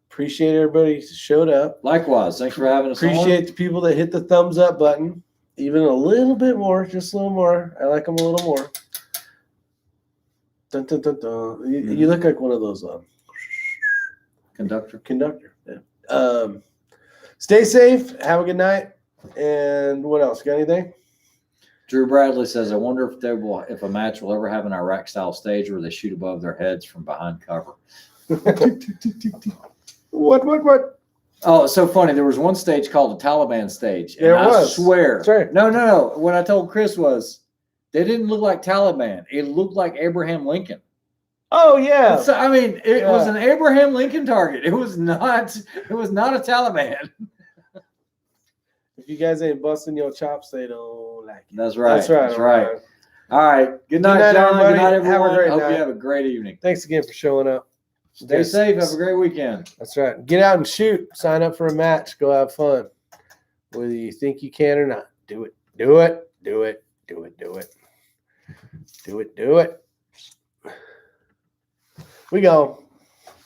Appreciate everybody who showed up. Likewise. Thanks for having us. Appreciate the people that hit the thumbs up button. Even a little bit more. Just a little more. I like them a little more. Dun, dun, dun, dun. You look like one of those Conductor. Yeah. Stay safe. Have a good night. And what else? Got anything? Drew Bradley says, I wonder if a match will ever have an Iraq style stage where they shoot above their heads from behind cover. What? Oh, it's so funny. There was one stage called the Taliban stage. And I swear. That's right. No. What I told Chris was they didn't look like Taliban. It looked like Abraham Lincoln. Oh yeah. So, I mean, it was an Abraham Lincoln target. It was not a Taliban. If you guys ain't busting your chops, they don't like it. That's right. All right. Good night, John. Everybody. Good night, everyone. Have a great Hope night. you have a great evening. Thanks again for showing up. Stay safe. Have a great weekend. That's right. Get out and shoot. Sign up for a match. Go have fun. Whether you think you can or not. Do it. Do it. Do it. Do it. Do it. Do it. Do it. We go.